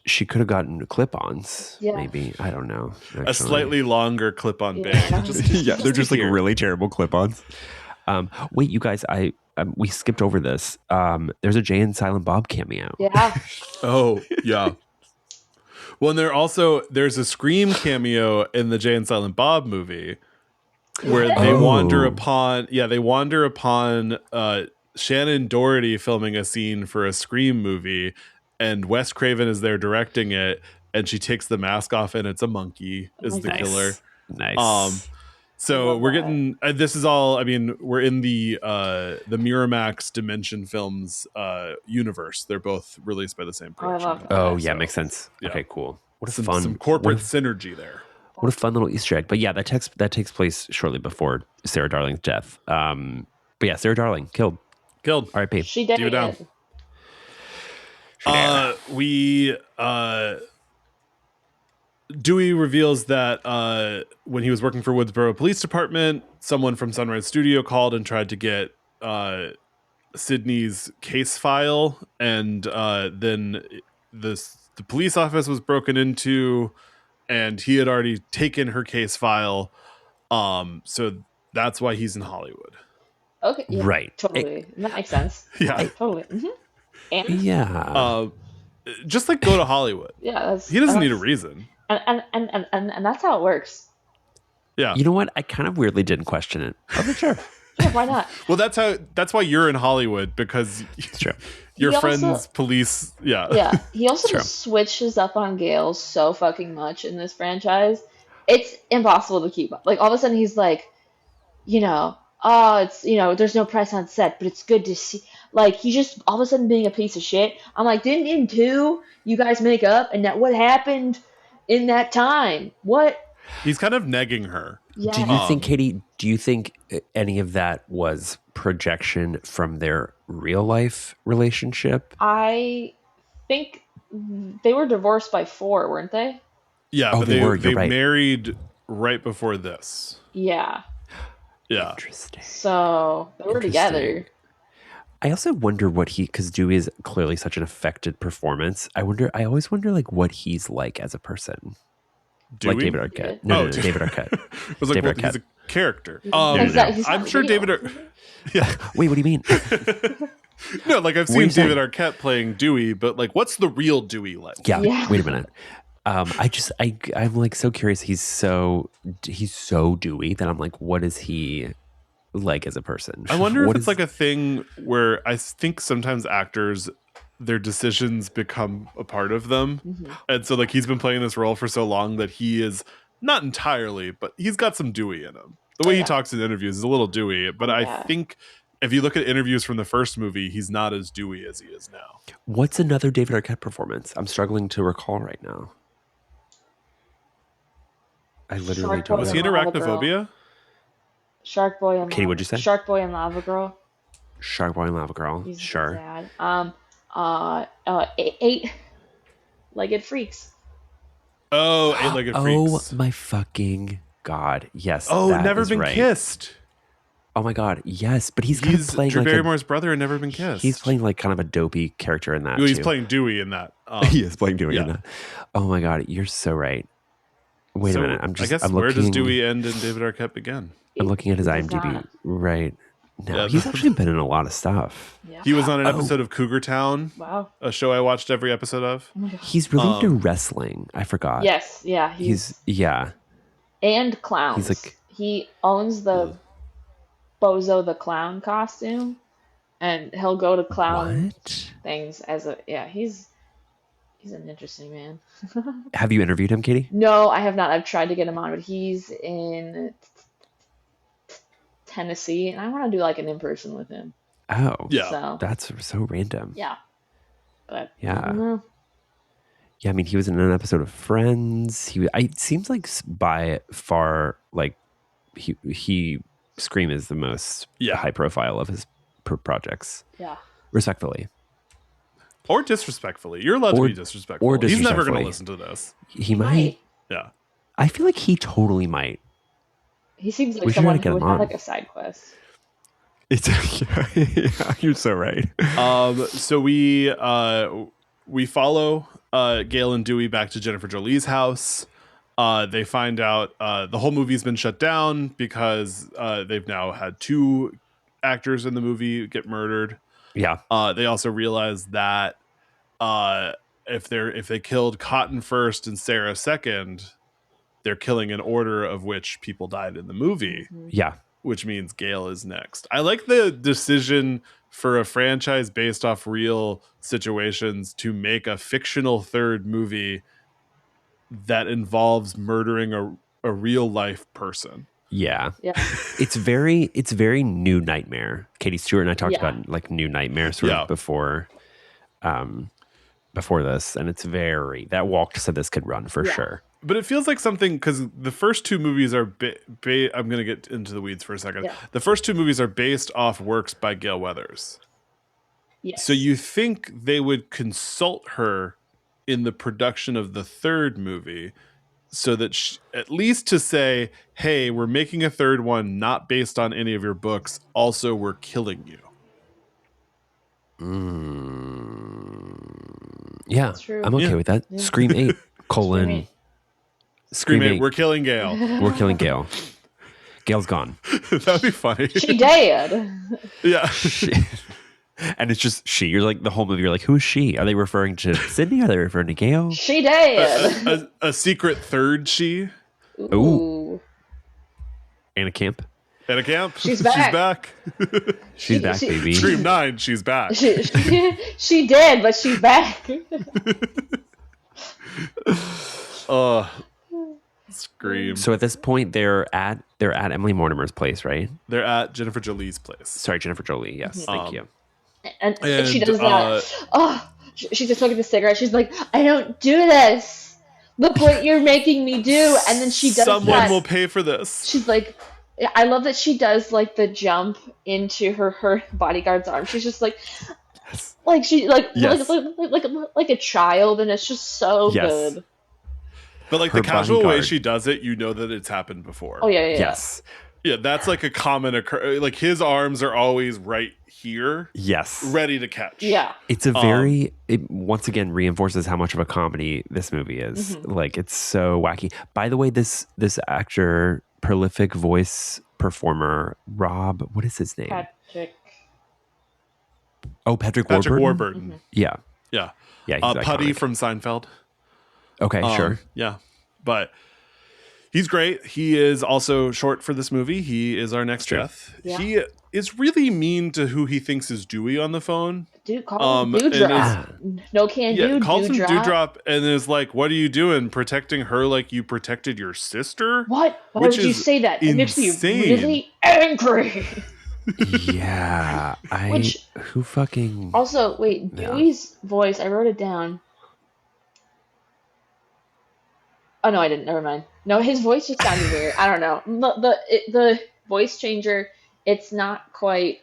She could have gotten clip-ons. Yeah. Maybe. I don't know. Actually. A slightly longer clip-on bang. They're just like really terrible clip-ons. Wait, you guys, we skipped over this. There's a Jay and Silent Bob cameo. Yeah. Oh, yeah. Well, and there's a Scream cameo in the Jay and Silent Bob movie where they wander upon Shannon Doherty filming a scene for a Scream movie, and Wes Craven is there directing it, and she takes the mask off and it's a monkey is the killer. Nice. So we're getting this is all. I mean, we're in the Miramax Dimension Films universe. They're both released by the same production. Makes sense. Yeah. Okay, cool. What a some corporate synergy there. What a fun little Easter egg. But yeah, that takes place shortly before Sarah Darling's death. But yeah, Sarah Darling killed. R.I.P. She did. Dewey reveals that when he was working for Woodsboro Police Department, someone from Sunrise Studio called and tried to get Sydney's case file, and then the police office was broken into, and he had already taken her case file. So that's why he's in Hollywood. Okay. Yeah, right. Totally. That makes sense. Yeah. Totally. Mm-hmm. And? Yeah. Just like go to Hollywood. Yeah. He doesn't need a reason. And that's how it works. Yeah. You know what? I kind of weirdly didn't question it. I was like, sure. Yeah, why not? Well, that's why you're in Hollywood, because it's true. Your friends, police. Yeah. Yeah. He also just switches up on Gale so fucking much in this franchise. It's impossible to keep up. Like all of a sudden he's like, it's, there's no price on set, but it's good to see. like he's just all of a sudden being a piece of shit. I'm like, didn't in 2 you guys make up, and that what happened in that time? What? He's kind of negging her. Yeah. Do you think, Katie, any of that was projection from their real life relationship? I think they were divorced by 4, weren't they? Yeah, but they married right before this. Yeah. Yeah. Interesting. So they were together. I also wonder because Dewey is clearly such an affected performance. I always wonder like what he's like as a person. Dewey? Like David Arquette. No, David Arquette. I was like, David Arquette. He's a character. I'm sure David. Yeah. Wait, what do you mean? No, like I've seen David Arquette playing Dewey, but like, what's the real Dewey like? Yeah. Wait a minute. I'm like so curious. He's so Dewey that I'm like, what is he like as a person? I wonder if it's like a thing where I think sometimes actors, their decisions become a part of them. Mm-hmm. And so like he's been playing this role for so long that he is not entirely, but he's got some Dewey in him. The way he talks in interviews is a little Dewey, but I think if you look at interviews from the first movie, he's not as Dewey as he is now. What's another David Arquette performance? I'm struggling to recall right now. I literally don't know. Was he in Arachnophobia? Shark Boy and Katie, what'd you say? Shark Boy and Lava Girl. Shark Boy and Lava Girl. He's sure. Dad. 8-Legged Freaks. Oh, 8-Legged Freaks. Oh my fucking God. Yes. Oh, Never Been Kissed. Oh my God. Yes. But he's kind of playing Drew like Barrymore's brother in Never Been Kissed. He's playing like kind of a dopey character in that. He's playing Dewey in that. He is playing Dewey in that. Oh my God. You're so right. Wait a minute. I'm where does Dewey end and David Arquette begin? I'm looking at his IMDb right now. He's actually been in a lot of stuff. Yeah. He was on an episode of Cougar Town. Wow. A show I watched every episode of. He's really into wrestling. I forgot. Yes. Yeah. He's And clowns. He's like, he owns the Bozo the Clown costume, and he'll go to clown things as he's an interesting man. Have you interviewed him, Katie? No, I have not. I've tried to get him on, but he's in Tennessee, and I want to do like an in-person with him. Oh, yeah. So, that's so random. Yeah. But yeah. I don't know. Yeah, I mean, he was in an episode of Friends. It seems like by far, like he Scream is the most high profile of his projects. Yeah. Respectfully. Or disrespectfully. You're allowed to be disrespectful. Or He's never going to listen to this. He might. Yeah. I feel like he totally might. He seems like someone who would have like a side quest. You're so right. So we follow Gale and Dewey back to Jennifer Jolie's house. They find out the whole movie's been shut down because they've now had 2 actors in the movie get murdered. Yeah. They also realize that if they killed Cotton first and Sarah second, they're killing in order of which people died in the movie. Yeah. Which means Gale is next. I like the decision for a franchise based off real situations to make a fictional third movie that involves murdering a real life person. Yeah. It's very New Nightmare. Katie Stewart and I talked about like New Nightmare sort of before this, and it's that walked so this could run for sure. But it feels like something, because the first 2 movies are I'm going to get into the weeds for a second. Yeah. The first 2 movies are based off works by Gale Weathers. Yes. So you think they would consult her in the production of the third movie, so that at least to say, hey, we're making a third one not based on any of your books. Also, we're killing you. Yeah, I'm okay with that. Yeah. Scream 8, Scream 8, we're killing Gale. We're killing Gale. Gale's gone. That'd be funny. She dead. Yeah. And it's just she. You're like, the whole movie, you're like, who is she? Are they referring to Sydney? Are they referring to Gale? She dead. A secret third she. Ooh. Anna Camp. Anna Camp. She's back. She's back, baby. Scream 9, she's back. She did, but she's back. Scream. So at this point, they're at Emily Mortimer's place, right? They're at Jennifer Jolie's place. Sorry, Jennifer Jolie. Yes, thank you. And she does that. She's just smoking a cigarette. She's like, I don't do this. Look what you're making me do. And then she does Someone will pay for this. She's like, I love that she does like the jump into her bodyguard's arm. She's just like, like she like a child, and it's just so good. But like the casual way she does it, you know that it's happened before. Oh yeah. Yes. Yeah, that's like a common like his arms are always right here. Yes. Ready to catch. Yeah. It's a it once again reinforces how much of a comedy this movie is. Mm-hmm. Like it's so wacky. By the way, this actor, prolific voice performer, Rob, what is his name? Patrick Warburton. Mm-hmm. Yeah. Yeah. Yeah. Putty from Seinfeld. Okay, sure. Yeah. But he's great. He is also short for this movie. He is our next death. Yeah. He is really mean to who he thinks is Dewey on the phone. Dude, call him Dewdrop. No can do. Calls him Dewdrop and is like, "What are you doing? Protecting her like you protected your sister?" What? Why would you say that? It makes me really angry. Yeah. Who fucking... Also, wait, Dewey's voice, I wrote it down. Oh, no, I didn't. Never mind. No, his voice just sounded weird. I don't know. The voice changer, it's not quite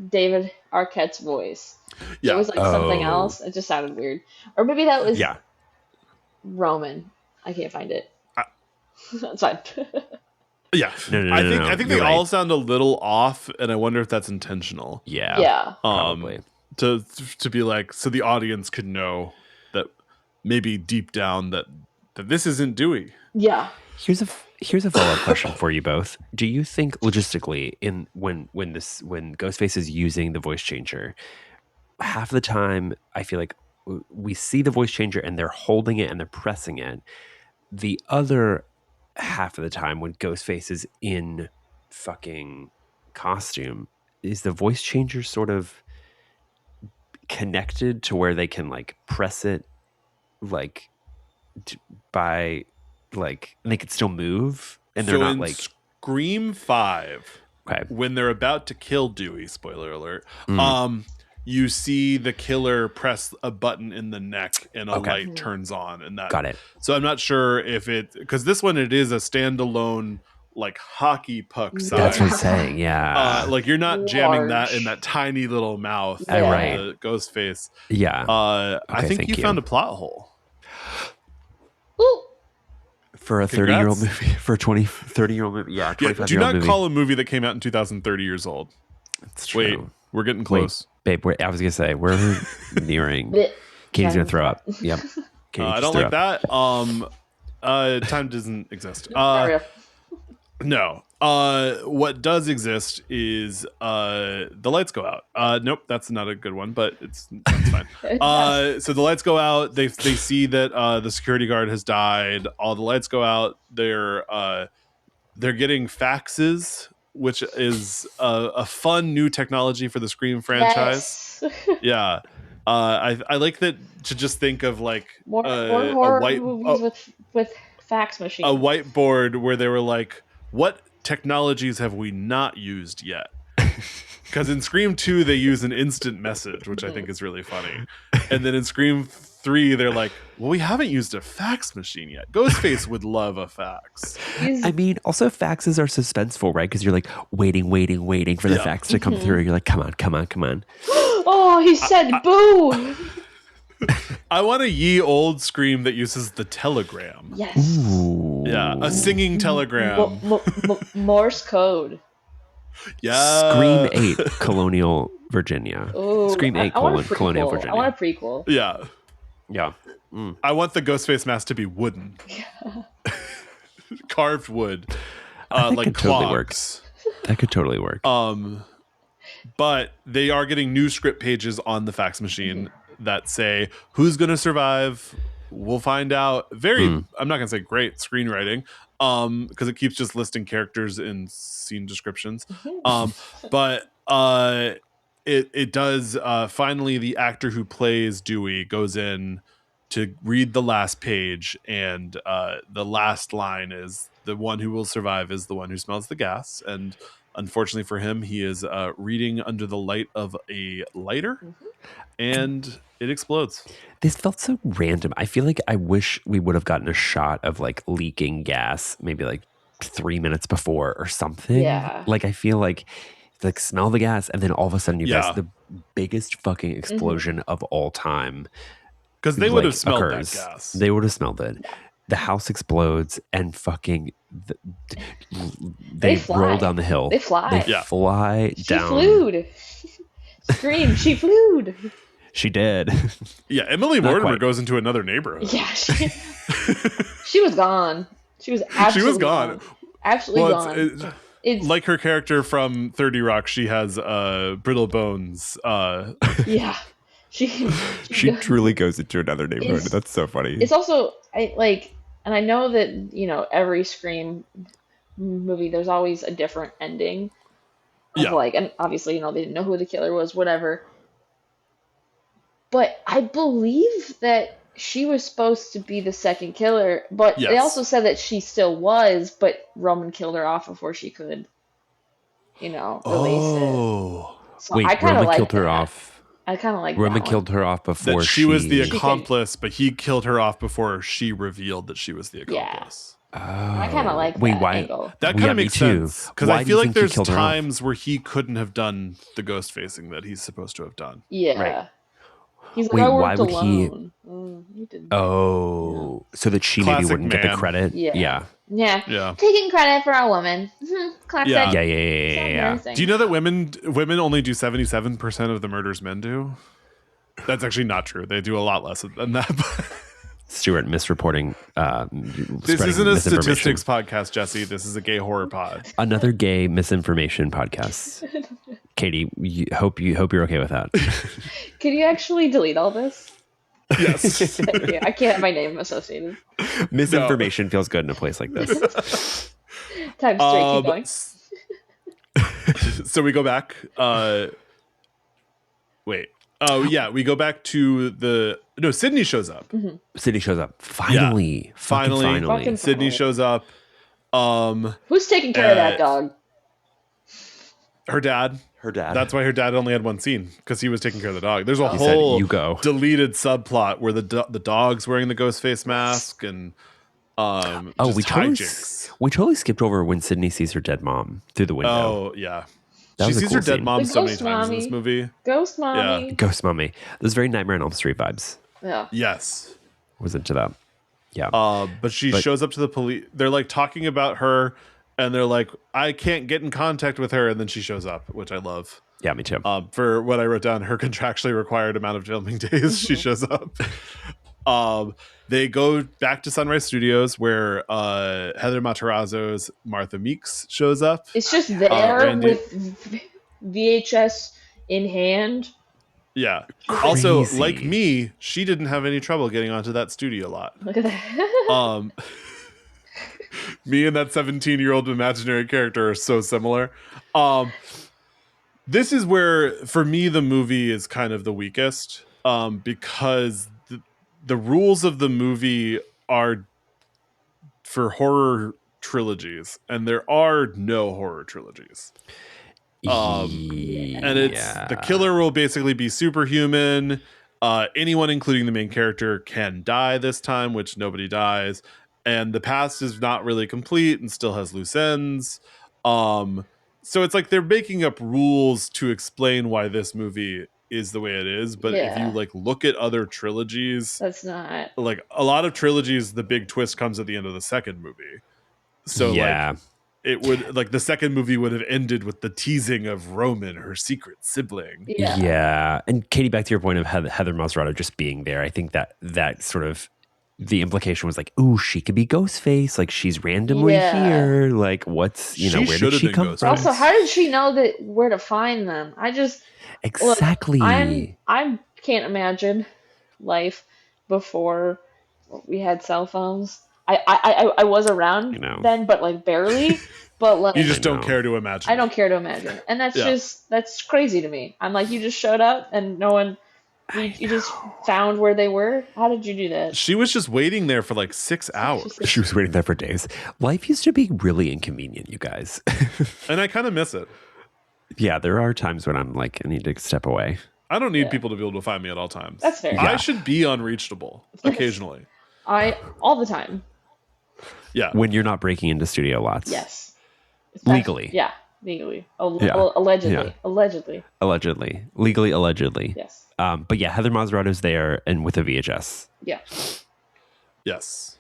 David Arquette's voice. Yeah. It was like something else. It just sounded weird. Or maybe that was Roman. I can't find it. That's fine. Yeah. No, I think they all sound a little off, and I wonder if that's intentional. Yeah. Yeah. Probably. To be like, so the audience could know that maybe deep down that this isn't Dewey. Yeah. Here's a follow-up question for you both. Do you think logistically when Ghostface is using the voice changer, half of the time I feel like we see the voice changer and they're holding it and they're pressing it. The other half of the time when Ghostface is in fucking costume, is the voice changer sort of connected to where they can like press it like by like they could still move and they're not like Scream 5 when they're about to kill Dewey, spoiler alert, you see the killer press a button in the neck and a light turns on, and that got it. So I'm not sure if it, because this one it is a standalone like hockey puck size. That's what I'm saying. Yeah, like you're not jamming that in that tiny little mouth. Right. The ghost face. Yeah. I think you found a plot hole. Ooh. For a 30-year-old movie, for a 30-year-old movie, 25-year-old do not movie. call a movie that came out in 2030 years old. That's true. Wait, we're getting close. Babe, I was going to say, we're nearing. Katie's going to throw up. Yep. I don't like that. Time doesn't exist. No. What does exist is the lights go out. Nope, that's not a good one, but that's fine. So the lights go out. They see that the security guard has died. All the lights go out. They're getting faxes, which is a fun new technology for the Scream franchise. Yes. Yeah. I like that, to just think of like more horror movies with fax machines. A whiteboard where they were like, what technologies have we not used yet? Because in Scream 2 they use an instant message, which I think is really funny, and then in Scream 3 they're like, well, we haven't used a fax machine yet. Ghostface would love a fax. I mean, also faxes are suspenseful, right? Because you're like waiting for the fax to come through. You're like, come on. Oh, he said boo. I want a ye old Scream that uses the telegram. Yes. Ooh. Yeah, a singing telegram. Morse code. Yeah. Scream 8, Colonial Virginia. Ooh, Scream 8, Colonial Virginia. I want a prequel. Yeah. Yeah. I want the Ghostface mask to be wooden. Carved wood. Like clocks. That could totally work. But they are getting new script pages on the fax machine that say who's going to survive. We'll find out. I'm not going to say great screenwriting, because it keeps just listing characters in scene descriptions. But it does. Finally, the actor who plays Dewey goes in to read the last page, and the last line is, the one who will survive is the one who smells the gas. And Unfortunately for him, he is reading under the light of a lighter, and it explodes. This felt so random. I feel like I wish we would have gotten a shot of like leaking gas, maybe like 3 minutes before or something. Yeah. Like I feel like smell the gas, and then all of a sudden you guys the biggest fucking explosion of all time. Because they would have smelled that gas. They would have smelled it. The house explodes and fucking they roll down the hill. They fly. They fly down. She flewed. Scream! She flewed. She did. Yeah, Emily Mortimer goes into another neighborhood. Yeah, she was gone. She was absolutely gone. Absolutely gone. It's like her character from 30 Rock. She has brittle bones. Yeah. She truly goes into another neighborhood. That's so funny. It's also and I know that every Scream movie there's always a different ending. And obviously they didn't know who the killer was, whatever. But I believe that she was supposed to be the second killer, but they also said that she still was, but Roman killed her off before she could, release it. So wait, Roman killed her off. I kind of like Roman killed her off before she was the accomplice, but he killed her off before she revealed that she was the accomplice. Yeah. I kind of like that angle. That kind of makes sense because I feel like there's times where he couldn't have done the ghost facing that he's supposed to have done. Yeah. Right. He's like, why would alone. So that she maybe wouldn't get the credit. Yeah. Taking credit for a woman. Classic. Yeah. Do you know that women only do 77% of the murders men do? That's actually not true. They do a lot less than that. Stuart misreporting. This isn't a statistics podcast, Jesse. This is a gay horror pod. Another gay misinformation podcast. Katie, hope you're okay with that. Can you actually delete all this? Yes. I can't have my name associated. Misinformation feels good in a place like this. Times 3, keep going. So we go back. Wait. Oh yeah, we go back to Sydney shows up. Mm-hmm. Sydney shows up. Finally. Sydney shows up. Who's taking care of that dog? Her dad. That's why her dad only had one scene, because he was taking care of the dog. There's a whole deleted subplot where the dog's wearing the ghost face mask and we totally skipped over when Sydney sees her dead mom through the window. Oh yeah. She sees her dead mom so many times in this movie. Ghost mommy. Yeah. Ghost mommy. Those very Nightmare on Elm Street vibes. Yeah. Yes. Was into that. Yeah. But she shows up to the police. They're like talking about her, and they're like, I can't get in contact with her, and then she shows up, which I love. Yeah, me too. For what I wrote down, her contractually required amount of filming days, she shows up. They go back to Sunrise Studios where Heather Matarazzo's Martha Meeks shows up. It's just there with VHS in hand. Yeah. Crazy. Also, like me, she didn't have any trouble getting onto that studio lot. Look at that. Me and that 17-year-old imaginary character are so similar. This is where, for me, the movie is kind of the weakest because the rules of the movie are for horror trilogies, and there are no horror trilogies. And it's the killer will basically be superhuman. Anyone, including the main character, can die this time, which nobody dies. And the past is not really complete and still has loose ends. So it's like they're making up rules to explain why this movie is the way it is, but if you like look at other trilogies, that's not like a lot of trilogies. The big twist comes at the end of the second movie, so like it would like the second movie would have ended with the teasing of Roman, her secret sibling. And Katie, back to your point of Heather Maserotto just being there, I think that sort of the implication was like, ooh, she could be Ghostface, like she's randomly here, like what's where did she come from? Also, how did she know that where to find them? Exactly. Look, I can't imagine life before we had cell phones. I was around then, but like barely. But like you just don't care to imagine. I don't care to imagine, and that's crazy to me. I'm like, you just showed up and no one You just found where they were? How did you do that? She was just waiting there for like 6 hours. She was waiting there for days. Life used to be really inconvenient, you guys. And I kind of miss it. Yeah, there are times when I'm like, I need to step away. I don't need people to be able to find me at all times. That's fair. I should be unreachable occasionally. All the time. Yeah. When you're not breaking into studio lots. Yes. Legally. Yeah, legally. Allegedly. Yeah. Allegedly. Legally, allegedly. Yes. But yeah, Heather Maserato's there and with a VHS. Yeah. Yes.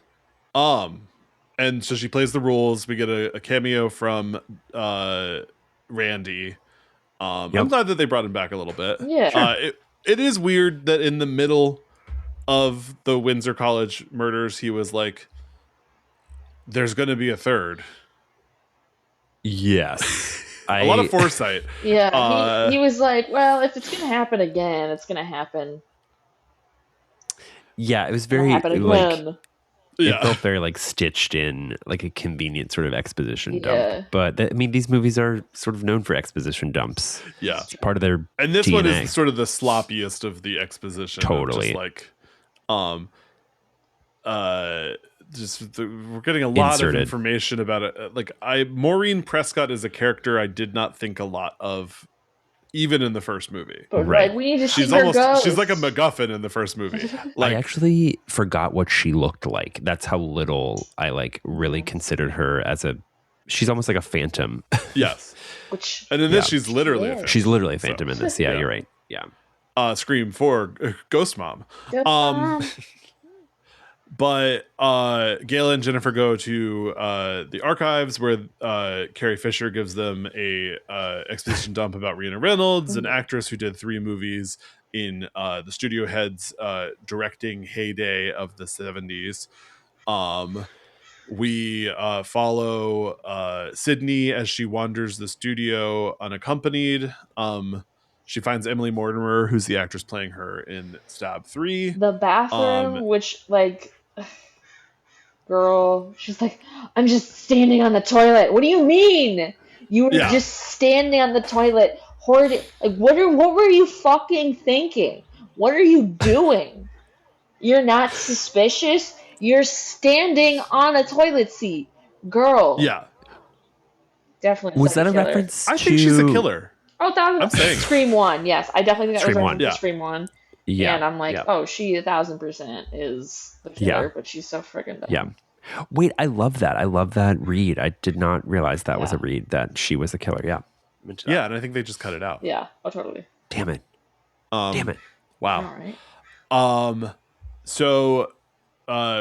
And so she plays the rules. We get a cameo from Randy. I'm glad that they brought him back a little bit. Yeah. Sure. It is weird that in the middle of the Windsor College murders, he was like, there's going to be a third. Yes. A lot of foresight. Yeah. He was like, well, if it's going to happen again, it's going to happen. Yeah, it was very like, it felt very like stitched in, like a convenient sort of exposition dump. But these movies are sort of known for exposition dumps. Yeah, it's part of their and this DNA. One is sort of the sloppiest of the exposition. Totally, just like, we're getting a lot of information about it. Like, Maureen Prescott is a character I did not think a lot of. Even in the first movie, but right? We need to see her go. She's like a MacGuffin in the first movie. Like, I actually forgot what she looked like. That's how little I really considered her as a. She's almost like a phantom. Yes, and in this, she's literally a phantom. She's literally a phantom in this. Yeah, you're right. Yeah. Scream 4, Ghost Mom. But Gail and Jennifer go to the archives where Carrie Fisher gives them a exposition dump about Rena Reynolds, an actress who did 3 movies in the studio head's directing heyday of the 70s. We follow Sydney as she wanders the studio unaccompanied. She finds Emily Mortimer, who's the actress playing her in Stab 3. The bathroom, which, girl, she's like, I'm just standing on the toilet. What do you mean? You were just standing on the toilet, hoarding. Like, what were you fucking thinking? What are you doing? You're not suspicious? You're standing on a toilet seat. Girl. Yeah. Definitely. Was that a reference to... I think she's a killer. Oh, that was Scream 1. Yes, I definitely think that was a reference to Scream 1. Yeah. And I'm like, oh, she 1,000% is the killer, but she's so freaking dumb. Yeah. Wait, I love that. I love that read. I did not realize that was a read, that she was the killer. Yeah. Yeah, and I think they just cut it out. Yeah. Oh, totally. Damn it. Damn it. Wow. All right. So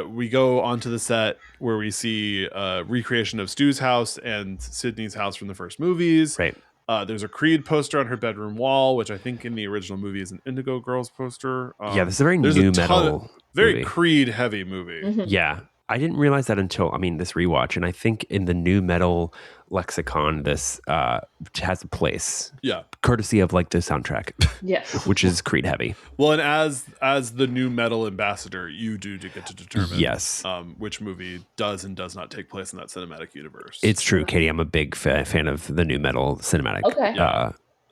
we go onto the set where we see a recreation of Stu's house and Sydney's house from the first movies. Right. There's a Creed poster on her bedroom wall, which I think in the original movie is an Indigo Girls poster. This is a very new metal very Creed heavy movie. Mm-hmm. Yeah. I didn't realize that until, this rewatch. And I think in the new metal lexicon, this has a place. Yeah. Courtesy of the soundtrack. Yes. Which is Creed heavy. Well, and as the new metal ambassador, you do get to determine which movie does and does not take place in that cinematic universe. It's true, Katie. I'm a big fan of the new metal cinematic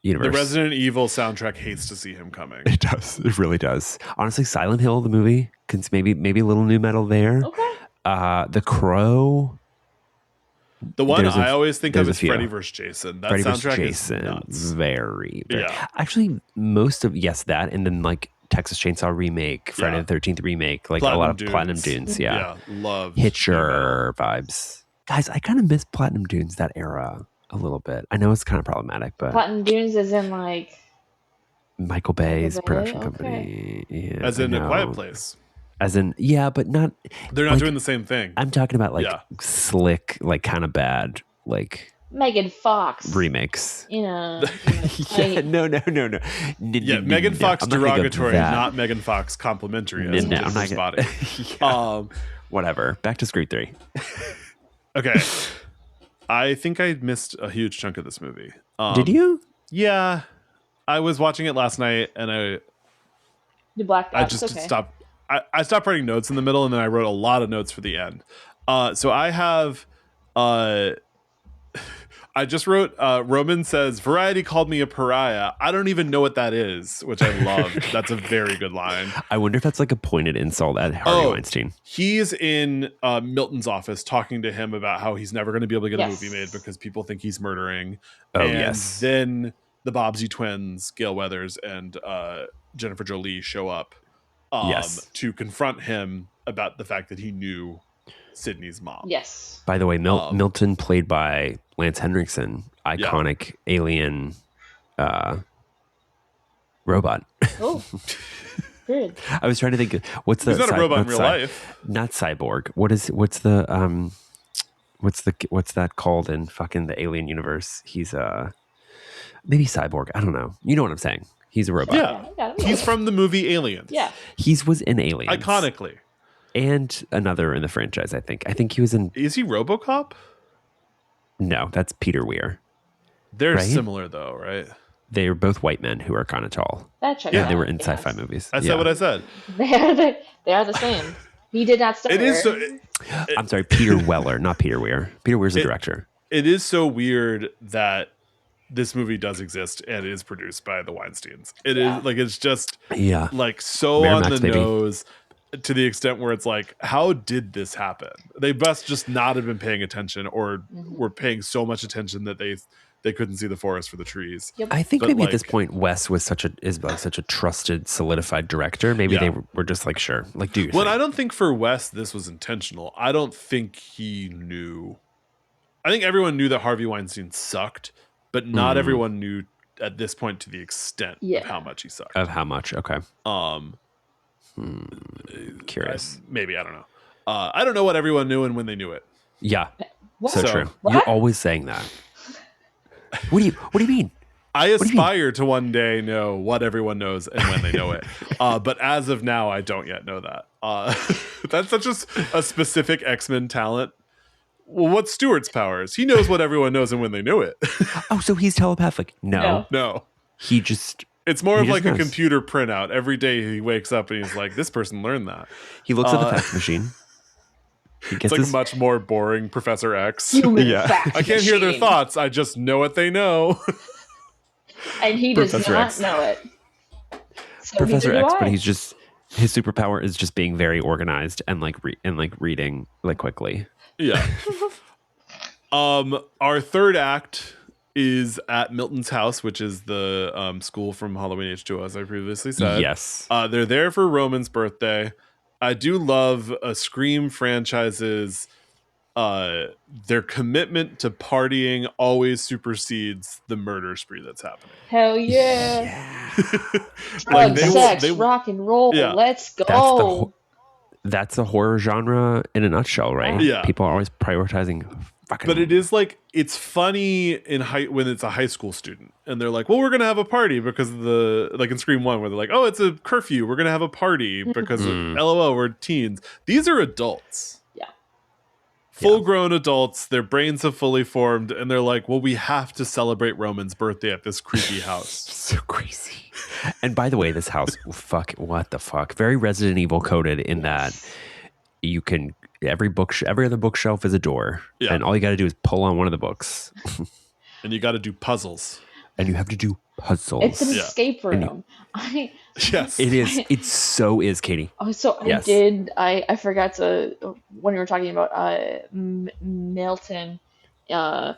universe. The Resident Evil soundtrack hates to see him coming. It does. It really does. Honestly, Silent Hill, the movie, maybe a little new metal there. Okay. The Crow. The one I always think of is Freddy vs. Jason. That Freddy soundtrack vs. Jason, is nuts. Very. Actually, most of that, and then Texas Chainsaw remake, Friday the 13th remake, a lot of Platinum Dunes. Yeah, love Hitcher vibes. Guys, I kind of miss Platinum Dunes, that era, a little bit. I know it's kind of problematic, but Platinum Dunes is in Michael Bay's production company. Yeah, as in A Quiet Place. As in, but not... They're not doing the same thing. I'm talking about, slick, kind of bad, Megan Fox. remakes. No. Yeah, Megan Fox derogatory, not Megan Fox complimentary. I'm not gonna... Whatever. Back to Scream 3. Okay. I think I missed a huge chunk of this movie. Did you? Yeah. I was watching it last night, and You blacked out. I just stopped. I stopped writing notes in the middle, and then I wrote a lot of notes for the end. So I have I I just wrote, Roman says, Variety called me a pariah. I don't even know what that is, which I loved. That's a very good line. I wonder if that's like a pointed insult at Harvey Weinstein. He's in Milton's office talking to him about how he's never going to be able to get a movie made because people think he's murdering. And then the Bobbsey twins, Gail Weathers and Jennifer Jolie, show up to confront him about the fact that he knew Sydney's mom. Yes. By the way, Milton, played by Lance Henriksen, iconic alien robot. Oh, good. I was trying to think. What's the? He's not a robot in real life. Not cyborg. What's that called in fucking the alien universe? He's maybe cyborg. I don't know. You know what I'm saying? He's a robot. Yeah. He's from the movie Aliens. Yeah. He was in Aliens. Iconically. And another in the franchise, I think. I think he was in... Is he RoboCop? No, that's Peter Weir. They're similar, though, right? They're both white men who are kind of tall. That checks out. They were in sci-fi movies. I said what I said. They are the same. He did not stutter. It is I'm sorry, Peter Weller, not Peter Weir. Peter Weir's the director. It is so weird that this movie does exist and is produced by the Weinsteins. It is like, it's just like so Miramax, on the nose. To the extent where it's like, how did this happen? They must just not have been paying attention, or were paying so much attention that they couldn't see the forest for the trees. Yep. I think maybe at this point, Wes was such a trusted, solidified director. Maybe they were just like, sure, like do your thing. I don't think for Wes this was intentional. I don't think he knew. I think everyone knew that Harvey Weinstein sucked, but not everyone knew at this point to the extent of how much he sucked. Of how much? Okay. Curious. Maybe, I don't know. I don't know what everyone knew and when they knew it. Yeah. So true. What? You're always saying that. What do you mean? I aspire to one day know what everyone knows and when they know it. But as of now, I don't yet know that. That's such a specific X-Men talent. Well, what's Stewart's powers? He knows what everyone knows and when they know it. Oh, so he's telepathic. No. He just... It's more of like a computer printout. Every day he wakes up and he's like, this person learned that. He looks at the fax machine. It's like much more boring Professor X. I can't hear their thoughts. I just know what they know. And he does not know it. So Professor X, but his superpower is just being very organized and like reading like quickly. Yeah. Our third act is at Milton's house, which is the school from Halloween H2O, as I previously said. Yes. They're there for Roman's birthday. I do love Scream franchises. Their commitment to partying always supersedes the murder spree that's happening. Hell yeah. Drugs, sex, rock and roll. Yeah. Let's go. That's the horror genre in a nutshell, right? Yeah. People are always prioritizing fucking... But it is like, it's funny when it's a high school student and they're like, well, we're going to have a party because of like in Scream 1 where they're like, oh, it's a curfew. We're going to have a party because LOL, we're teens. These are adults. Yeah. Full-grown adults. Their brains have fully formed. And they're like, well, we have to celebrate Roman's birthday at this creepy house. So crazy. And by the way, this house, what the fuck? Very Resident Evil coded in that you can... Every other bookshelf is a door, and all you got to do is pull on one of the books. And you got to do puzzles. And you have to do puzzles. It's an escape room. Yes, it is. It so is, Katie. Oh, so I forgot to when we were talking about Milton. I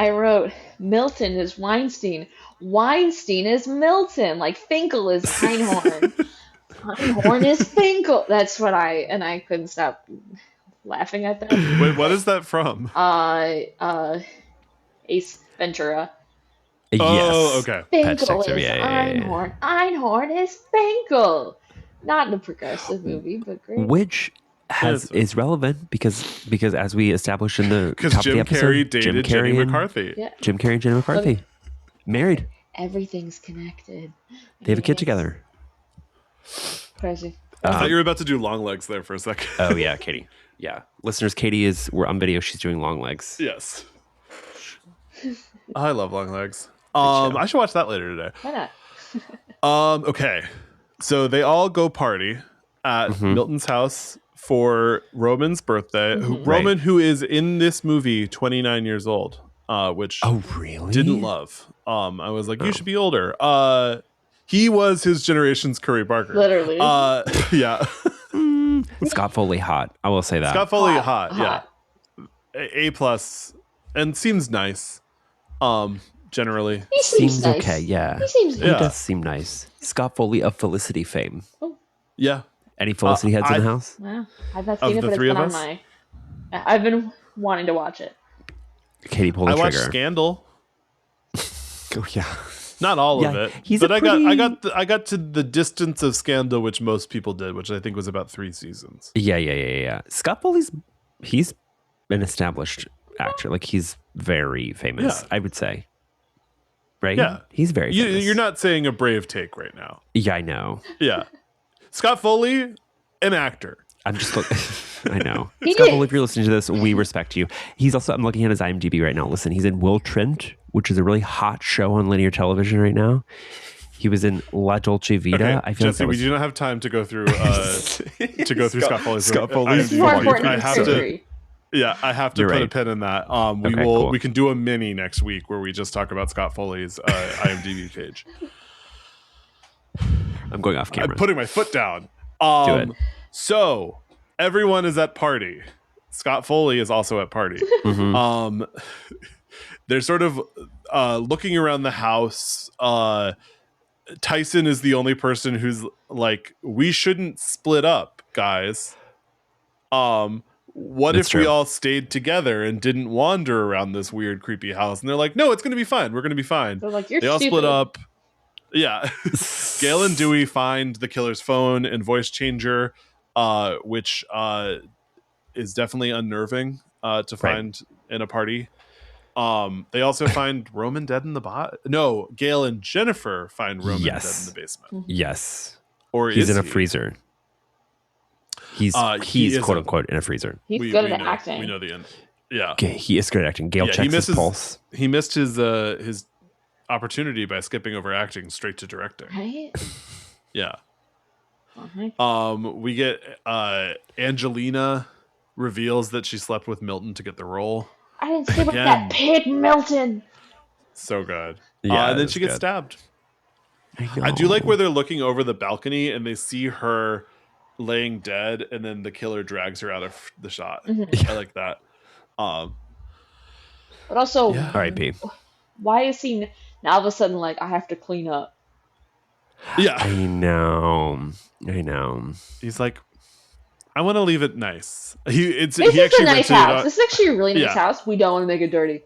wrote Milton is Weinstein. Weinstein is Milton. Like Finkel is Einhorn. Einhorn is Finkel. That's what I couldn't stop laughing at that. Wait, what is that from? Ace Ventura. Oh, okay. Finkel is Einhorn. Einhorn is Finkel. Not in a progressive movie, but great. Which is relevant because as we established in the top of the episode, Carrey dated Jenny McCarthy. Jim Carrey and Jenny McCarthy. Married. Everything's connected. They have a kid together. Crazy. I thought you were about to do long legs there for a second. Oh yeah, Katie. Yeah, listeners, we're on video. She's doing long legs. Yes. I love long legs. I should watch that later today. Why not? Okay. So they all go party at Milton's house for Roman's birthday. Roman, who is in this movie 29 years old, which really didn't love. I was like, you should be older. He was his generation's Curry Barker. Literally. Yeah. Scott Foley hot. I will say that. Scott Foley hot. Yeah. A+, and seems nice. Generally. He seems nice. Okay, yeah. He does seem nice. Scott Foley of Felicity fame. Oh. Yeah. Any Felicity heads in the house? Wow. I've not seen it, but it's been on my... I've been wanting to watch it. Katie pulled the trigger. I watched Scandal. Oh, yeah. Not all of it. But I got to the distance of Scandal, which most people did, which I think was about 3 seasons. Yeah. Scott Foley's... He's an established actor. Like, he's very famous, I would say. Right? Yeah. He's very famous. You're not saying a brave take right now. Yeah, I know. Yeah. Scott Foley, an actor. I'm just I know. Scott Foley, if you're listening to this, we respect you. He's also, I'm looking at his IMDb right now. Listen, he's in Will Trent, which is a really hot show on linear television right now. He was in La Dolce Vita. Okay, I feel Jesse, we do not have time to go through Scott Foley's It's more important than surgery. I have to put a pin in that. We can do a mini next week where we just talk about Scott Foley's IMDb page. I'm going off camera. I'm putting my foot down. Do it. So everyone is at party. Scott Foley is also at party. They're sort of looking around the house. Tyson is the only person who's like, we shouldn't split up, guys. What if we all stayed together and didn't wander around this weird, creepy house? And they're like, no, it's going to be fine. We're going to be fine. They're like, you're they all stupid. split up. Yeah. Gail and Dewey find the killer's phone and voice changer, which is definitely unnerving to find in a party. They also find Roman dead in the No, Gail and Jennifer find Roman dead in the basement. Yes. Or he's in a freezer. He's quote unquote in a freezer. He's good at acting. We know the end. Yeah. Okay, he is good at acting. Gail checks his pulse. He missed his opportunity by skipping over acting straight to directing. Right? Yeah. We get Angelina reveals that she slept with Milton to get the role. I didn't sleep with that pig, Milton. So good. Yeah, and then she gets stabbed. I do like where they're looking over the balcony and they see her laying dead, and then the killer drags her out of the shot. I like that. But also, R.I.P. Why is he now all of a sudden like, I have to clean up? Yeah, I know. He's like, I want to leave it nice. He actually a nice house. This is actually a really nice house. We don't want to make it dirty.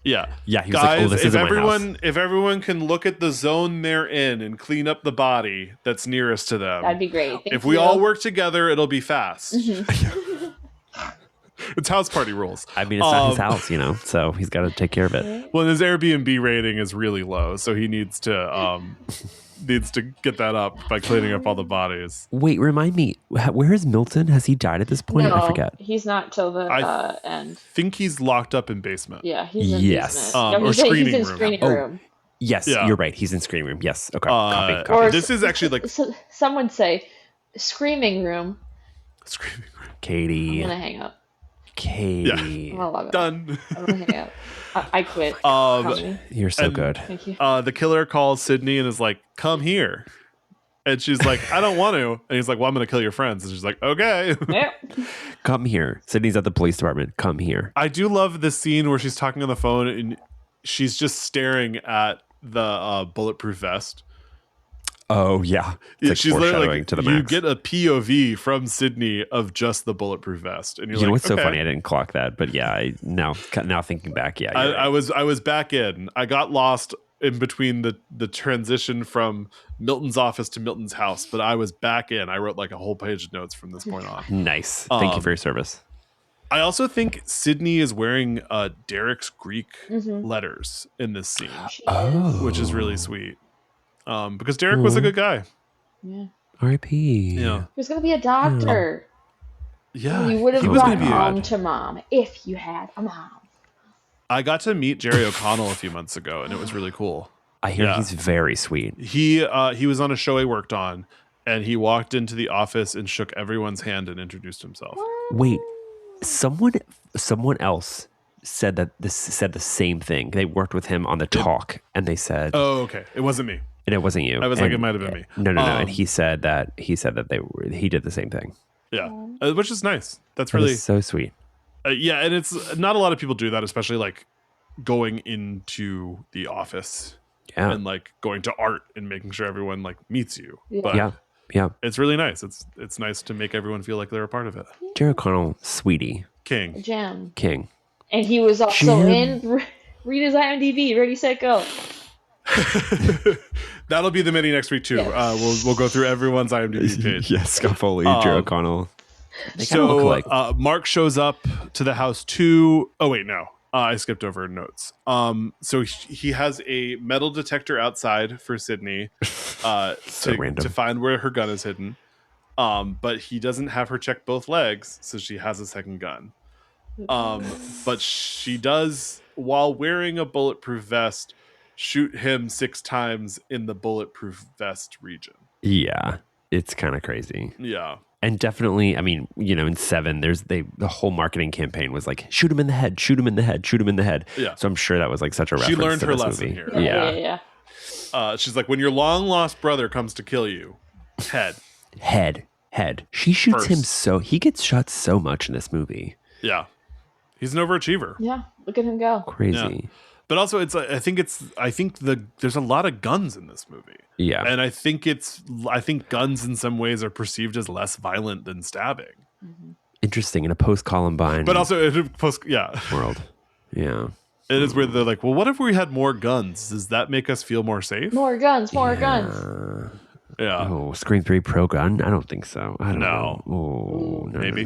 Yeah. He was guys, like, this isn't my house. If everyone can look at the zone they're in and clean up the body that's nearest to them, that'd be great. If we all work together, it'll be fast. It's house party rules. I mean, it's not his house, so he's got to take care of it. Well, his Airbnb rating is really low, so he needs to get that up by cleaning up all the bodies. Wait, remind me, where is Milton? Has he died at this point? No, I forget. He's not till the end. I think he's locked up in basement. Yeah, he's in basement. Or screening room. Screening room. Yes, you're right. He's in screening room. Yes. Okay. Copy. This is actually like some would say screaming room. Screaming room. Katie. I'm gonna hang up. Katie. Yeah. Done. I'm gonna hang up. I quit. You're so good. Thank you. The killer calls Sydney and is like, "Come here," and she's like, "I don't want to." And he's like, "Well, I'm gonna kill your friends." And she's like, "Okay." Yep. Come here. Sydney's at the police department. Come here. I do love the scene where she's talking on the phone and she's just staring at the bulletproof vest. Oh yeah, it's like she's literally like, to the max. You get a POV from Sydney of just the bulletproof vest, and you're like, what's okay. so funny? I didn't clock that, but yeah, now thinking back, yeah, I was back in. I got lost in between the transition from Milton's office to Milton's house, but I was back in. I wrote like a whole page of notes from this point on. Nice, thank you for your service. I also think Sydney is wearing Derek's Greek letters in this scene, which is really sweet. Because Derek was a good guy. Yeah. R.I.P. Yeah. He was going to be a doctor. Yeah. You would have brought home to mom if you had a mom. I got to meet Jerry O'Connell a few months ago, and it was really cool. I hear he's very sweet. He was on a show I worked on, and he walked into the office and shook everyone's hand and introduced himself. Wait, someone else said the same thing. They worked with him on the talk, and they said, "Oh, okay, it wasn't me." And it wasn't you. I was like, it might have been me. No. And he said that he did the same thing. Yeah, which is nice. That's really so sweet. Yeah, and it's not a lot of people do that, especially like going into the office and like going to art and making sure everyone like meets you. Yeah. But yeah, it's really nice. It's nice to make everyone feel like they're a part of it. Jerry O'Connell, sweetie, King, King, and he was also in Rita's IMDb. Ready, set, go. That'll be the mini next week too. Yes. We'll go through everyone's IMDb page. Yes, Scott Foley, Jerry O'Connell. So Mark shows up to the house too. Oh wait, no, I skipped over notes. So he has a metal detector outside for Sydney to find where her gun is hidden. But he doesn't have her check both legs, so she has a second gun. But she does, while wearing a bulletproof vest, shoot him 6 times in the bulletproof vest region. Yeah, it's kind of crazy. Yeah. And definitely, I mean, in 7, the whole marketing campaign was like, shoot him in the head, shoot him in the head, shoot him in the head. Yeah. So I'm sure that was like such a reference. She learned to her this lesson movie. here. Yeah. She's like, when your long lost brother comes to kill you, head. She shoots him he gets shot so much in this movie. Yeah. He's an overachiever. Yeah. Look at him go. Crazy. Yeah. But also, I think there's a lot of guns in this movie. Yeah, and I think guns in some ways are perceived as less violent than stabbing. Mm-hmm. Interesting in a post-Columbine, but also world. Yeah, it is where they're like, well, what if we had more guns? Does that make us feel more safe? More guns. Yeah. Oh, Scream 3 pro gun? I don't think so. I don't know. Oh, no, maybe.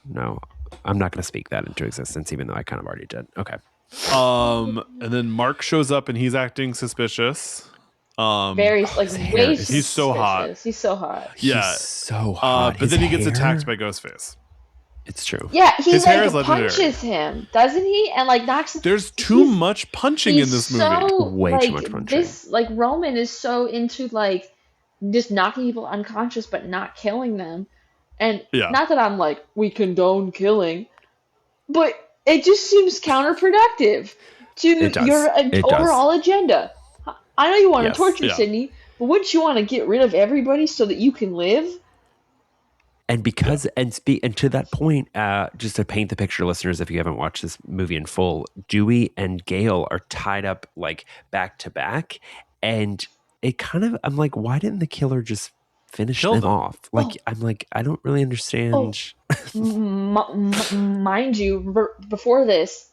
No. I'm not going to speak that into existence, even though I kind of already did. Okay. And then Mark shows up and he's acting suspicious. Very way he's so hot. He's so hot. Yeah, he's so hot. But then he gets attacked by Ghostface. It's true. Yeah, he his hair is punches him, doesn't he? And knocks. There's too much punching in this movie. Way too much punching. This Roman is so into just knocking people unconscious but not killing them, and not that I'm we condone killing, but it just seems counterproductive to your overall agenda. I know you want to torture Sydney, but wouldn't you want to get rid of everybody so that you can live? And and to that point, just to paint the picture, listeners, if you haven't watched this movie in full, Dewey and Gale are tied up back to back, and it kind of, I'm like, why didn't the killer just finish them off? I don't really understand. Mind you, before this,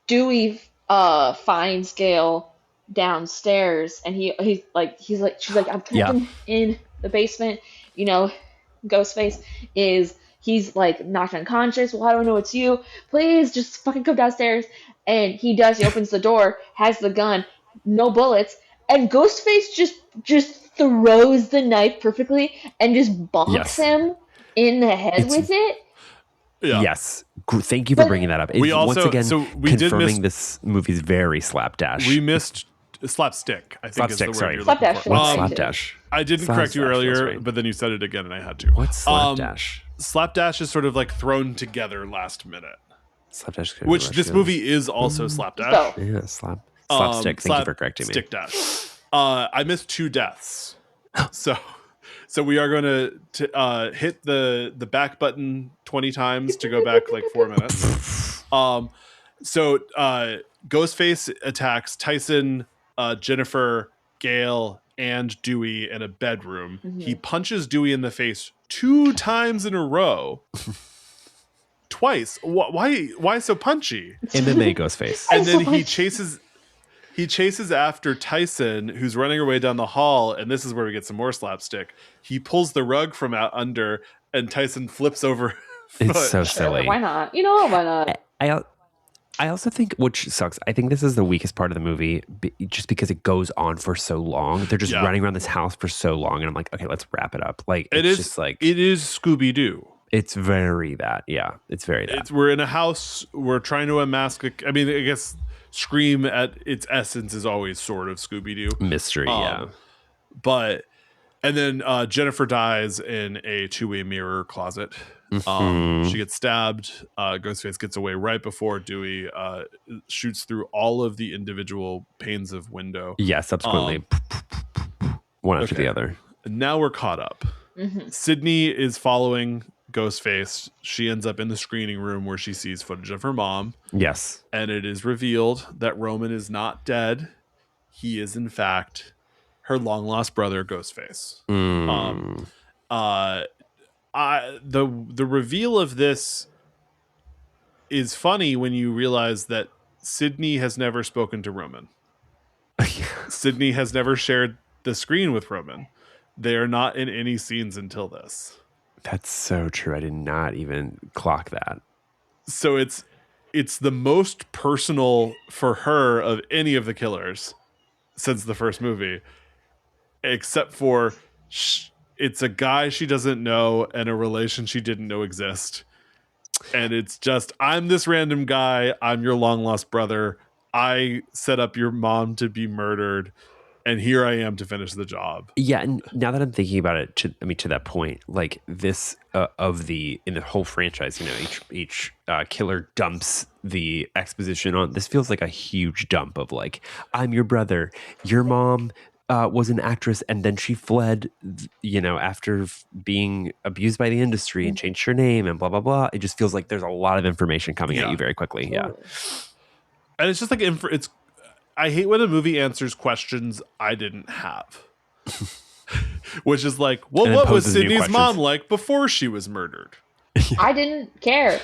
Dewey finds Gale downstairs, and she's like, I'm trapped in the basement. Ghostface he's knocked unconscious. Well, I don't know it's you. Please just fucking come downstairs. And he does. He opens the door, has the gun, no bullets, and Ghostface just throws the knife perfectly and just bonks him in the head with it. Yeah. Yes. Thank you for bringing that up. We also, once again, confirming this movie's very slapdash. We missed slapstick, I think is the word. Sorry. Slapdash. What's slapdash? I didn't correct you earlier, but then you said it again and I had to. What's slapdash? Slapdash is sort of thrown together last minute. Slapdash. Which this movie is also slapdash. So. Yeah, slapstick. Thank you for correcting me. Stick dash. I missed 2 deaths. So we are going to hit the back button 20 times to go back 4 minutes. So Ghostface attacks Tyson, Jennifer, Gale, and Dewey in a bedroom. Mm-hmm. He punches Dewey in the face 2 times in a row. Twice. Why so punchy? MMA Ghostface. And then he chases after Tyson, who's running her way down the hall, and this is where we get some more slapstick. He pulls the rug from out under, and Tyson flips over. It's so silly. Why not? Why not? I also think, which sucks, I think this is the weakest part of the movie, just because it goes on for so long. They're just running around this house for so long, and I'm like, okay, let's wrap it up. It is Scooby Doo. It's very that. Yeah, it's very that. We're in a house. We're trying to unmask. I guess Scream at its essence is always sort of Scooby Doo mystery. Yeah, but And then Jennifer dies in a two-way mirror closet. She gets stabbed. Ghostface gets away right before Dewey shoots through all of the individual panes of window. Yeah, subsequently, one after the other. Now we're caught up. Sydney is following Ghostface. She ends up in the screening room where she sees footage of her mom. Yes. And it is revealed that Roman is not dead. He is, in fact, her long-lost brother, Ghostface. The reveal of this is funny when you realize that Sydney has never spoken to Roman. Sydney has never shared the screen with Roman. They are not in any scenes until this. That's so true. I did not even clock that. So it's the most personal for her of any of the killers since the first movie, except for it's a guy she doesn't know and a relation she didn't know exist. And it's just, I'm this random guy. I'm your long lost brother. I set up your mom to be murdered. And here I am to finish the job. Yeah, and now that I'm thinking about it, to that point, like this in the whole franchise, each killer dumps the exposition on. This feels like a huge dump of like, I'm your brother, your mom was an actress, and then she fled, after being abused by the industry and changed her name and blah blah blah. It just feels like there's a lot of information coming at you very quickly. Yeah, and it's just like it's. I hate when a movie answers questions I didn't have. Which is like, well, what was Sydney's mom like before she was murdered? I didn't care.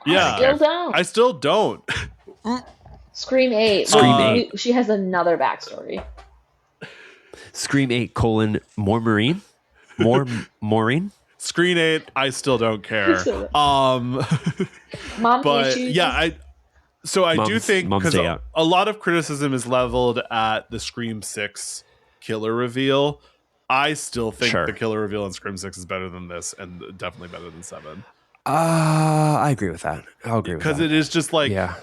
I still don't. Scream 8. Scream 8. She has another backstory. Scream 8 : more Maureen? More Maureen? Scream 8, I still don't care. Mom but issues. Yeah, I do think because a lot of criticism is leveled at the Scream 6 killer reveal. I still think the killer reveal in Scream 6 is better than this, and definitely better than 7. I agree with that. I'll agree with that. Because it is just like... Yeah,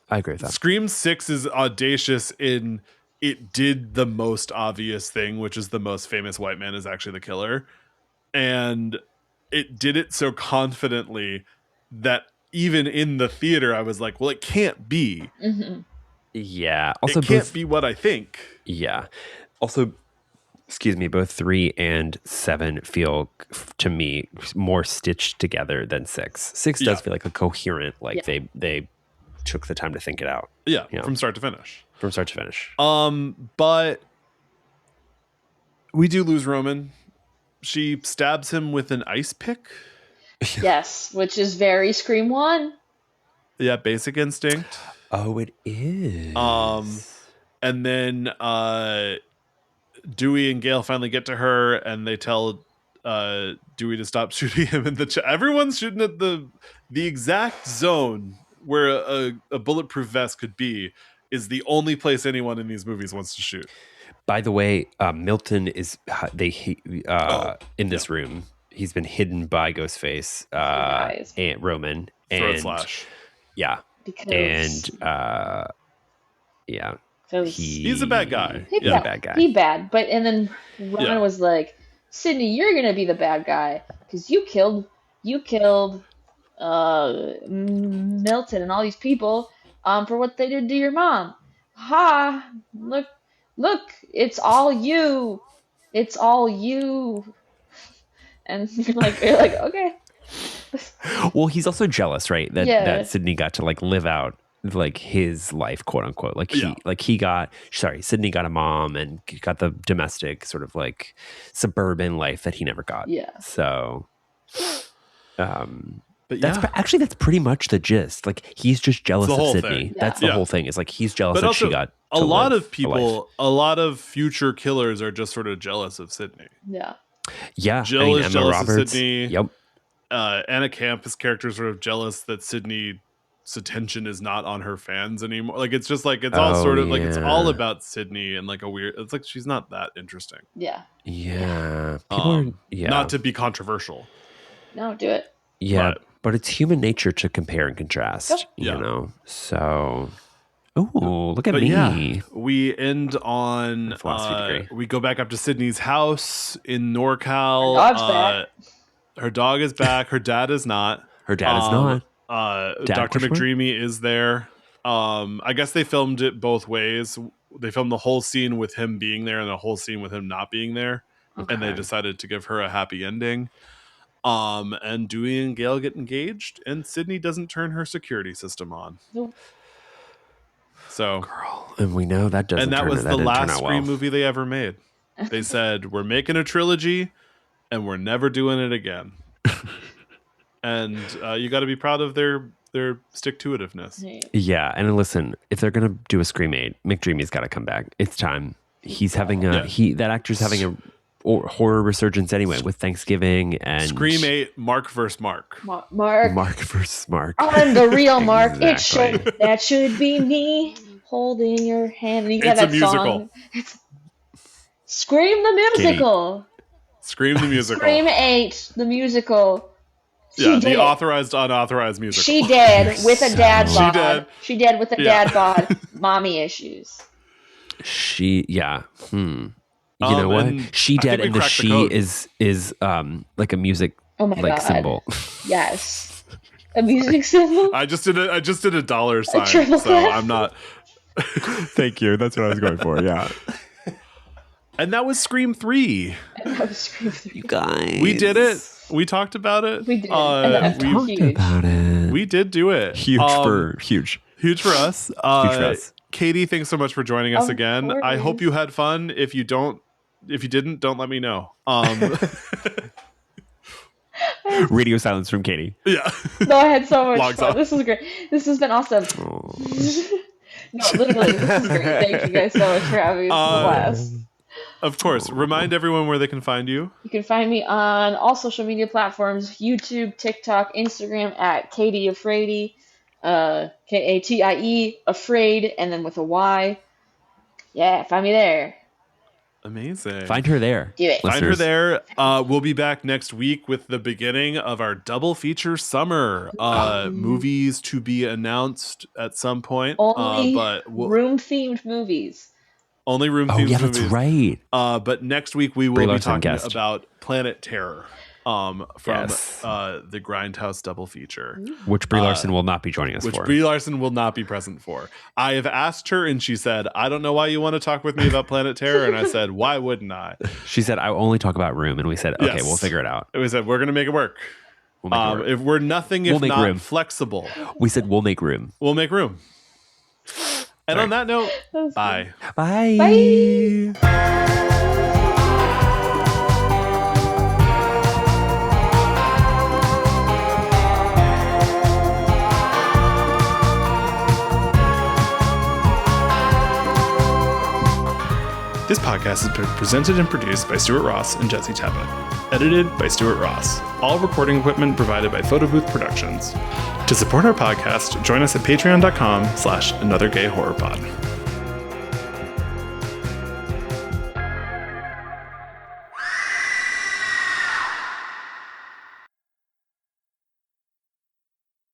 I agree with that. Scream 6 is audacious in it did the most obvious thing, which is the most famous white man is actually the killer. And it did it so confidently that even in the theater, I was like, well, it can't be. Mm-hmm. Yeah. Also, it can't be what I think. Yeah. Also, both 3 and 7 feel, to me, more stitched together than 6. 6 does feel like a coherent, they took the time to think it out. Yeah, from start to finish. But we do lose Roman. She stabs him with an ice pick. Yes, which is very Scream 1. Yeah, Basic Instinct. Oh, it is. And then Dewey and Gale finally get to her, and they tell Dewey to stop shooting him in the chest. Everyone's shooting at the exact zone where a bulletproof vest could be is the only place anyone in these movies wants to shoot. By the way, Milton is in this room. He's been hidden by Ghostface and Roman and Slash. Yeah, because he's a bad guy. He's a bad guy. He's bad, and then Roman was like, "Sydney, you're gonna be the bad guy because you killed Milton and all these people for what they did to your mom. Ha! Look, it's all you. And you're like, okay. Well, he's also jealous, right? That Sydney got to live out his life, quote unquote. Sydney got a mom and got the domestic sort of suburban life that he never got. Yeah. So, but that's pretty much the gist. He's just jealous of Sydney. Yeah. That's the whole thing. Is he's jealous that she got a lot of people. A lot of future killers are just sort of jealous of Sydney. Yeah. Yeah. Jill is jealous Roberts. Of Sydney. Yep. Anna Camp's character is sort of jealous that Sydney's attention is not on her fans anymore. It's just it's all sort of it's all about Sydney and a weird. It's she's not that interesting. Yeah. Yeah. People not to be controversial. No, do it. Yeah. But it's human nature to compare and contrast, you know? So, Oh, look at me. Yeah, we end on we go back up to Sydney's house in NorCal. Her dog's back. Her dog is back. Her dad is not. Her dad is not. Dr. McDreamy is there. I guess they filmed it both ways. They filmed the whole scene with him being there and the whole scene with him not being there. Okay. And they decided to give her a happy ending. And Dewey and Gail get engaged, and Sydney doesn't turn her security system on. Nope. So, girl, and we know that doesn't. And that was the last Scream movie they ever made. They said, "We're making a trilogy, and we're never doing it again." And you got to be proud of their stick-to-itiveness. Yeah, and listen, if they're gonna do a Scream 8, McDreamy's got to come back. It's time. He's having that actor's having a horror resurgence anyway with Thanksgiving and Scream 8. Mark versus Mark. Mark versus Mark. I'm the real Mark. Exactly. That should be me holding your hand. And you it's a musical. Scream the musical. Katie. Scream the musical. Scream 8 the musical. The authorized, unauthorized musical. She did with a dad bod. She did with a dad bod. Mommy issues. You know what? She did, and the she is like a music God. Symbol. Yes, a music symbol. I just did a dollar sign, so I'm not. Thank you. That's what I was going for. Yeah. And that was Scream 3. You guys, we did it. We talked about it. We did. We did do it. Huge for us. Huge for us. Katie, thanks so much for joining us again. Course. I hope you had fun. If you didn't, don't let me know. Radio silence from Katie. Yeah. No, I had so much fun. This was great. This has been awesome. No, literally, this is great. Thank you guys so much for having me. This is the blast. Of course. Remind everyone where they can find you. You can find me on all social media platforms: YouTube, TikTok, Instagram at Katie Afraidy. Katie Afraid, and then with a Y. Yeah, find me there. Amazing. Find her there. Do it. Find her there. We'll be back next week with the beginning of our double feature summer. Movies to be announced at some point. Only room-themed movies. Only room-themed movies. That's right. But next week we will be talking about Planet Terror. From the Grindhouse double feature. Which Brie Larson will not be joining us for. Which Brie Larson will not be present for. I have asked her and she said, I don't know why you want to talk with me about Planet Terror. And I said, why wouldn't I? She said, I only talk about Room. And we said, okay, we'll figure it out. And we said, we're going to make it work. We'll make it work. If we're nothing if not room. Flexible. We said, we'll make room. We'll make room. And on that note, bye. Bye. Bye. This podcast has been presented and produced by Stuart Ross and Jesse Tebbett. Edited by Stuart Ross. All recording equipment provided by Photo Booth Productions. To support our podcast, join us at patreon.com/anothergayhorrorpod.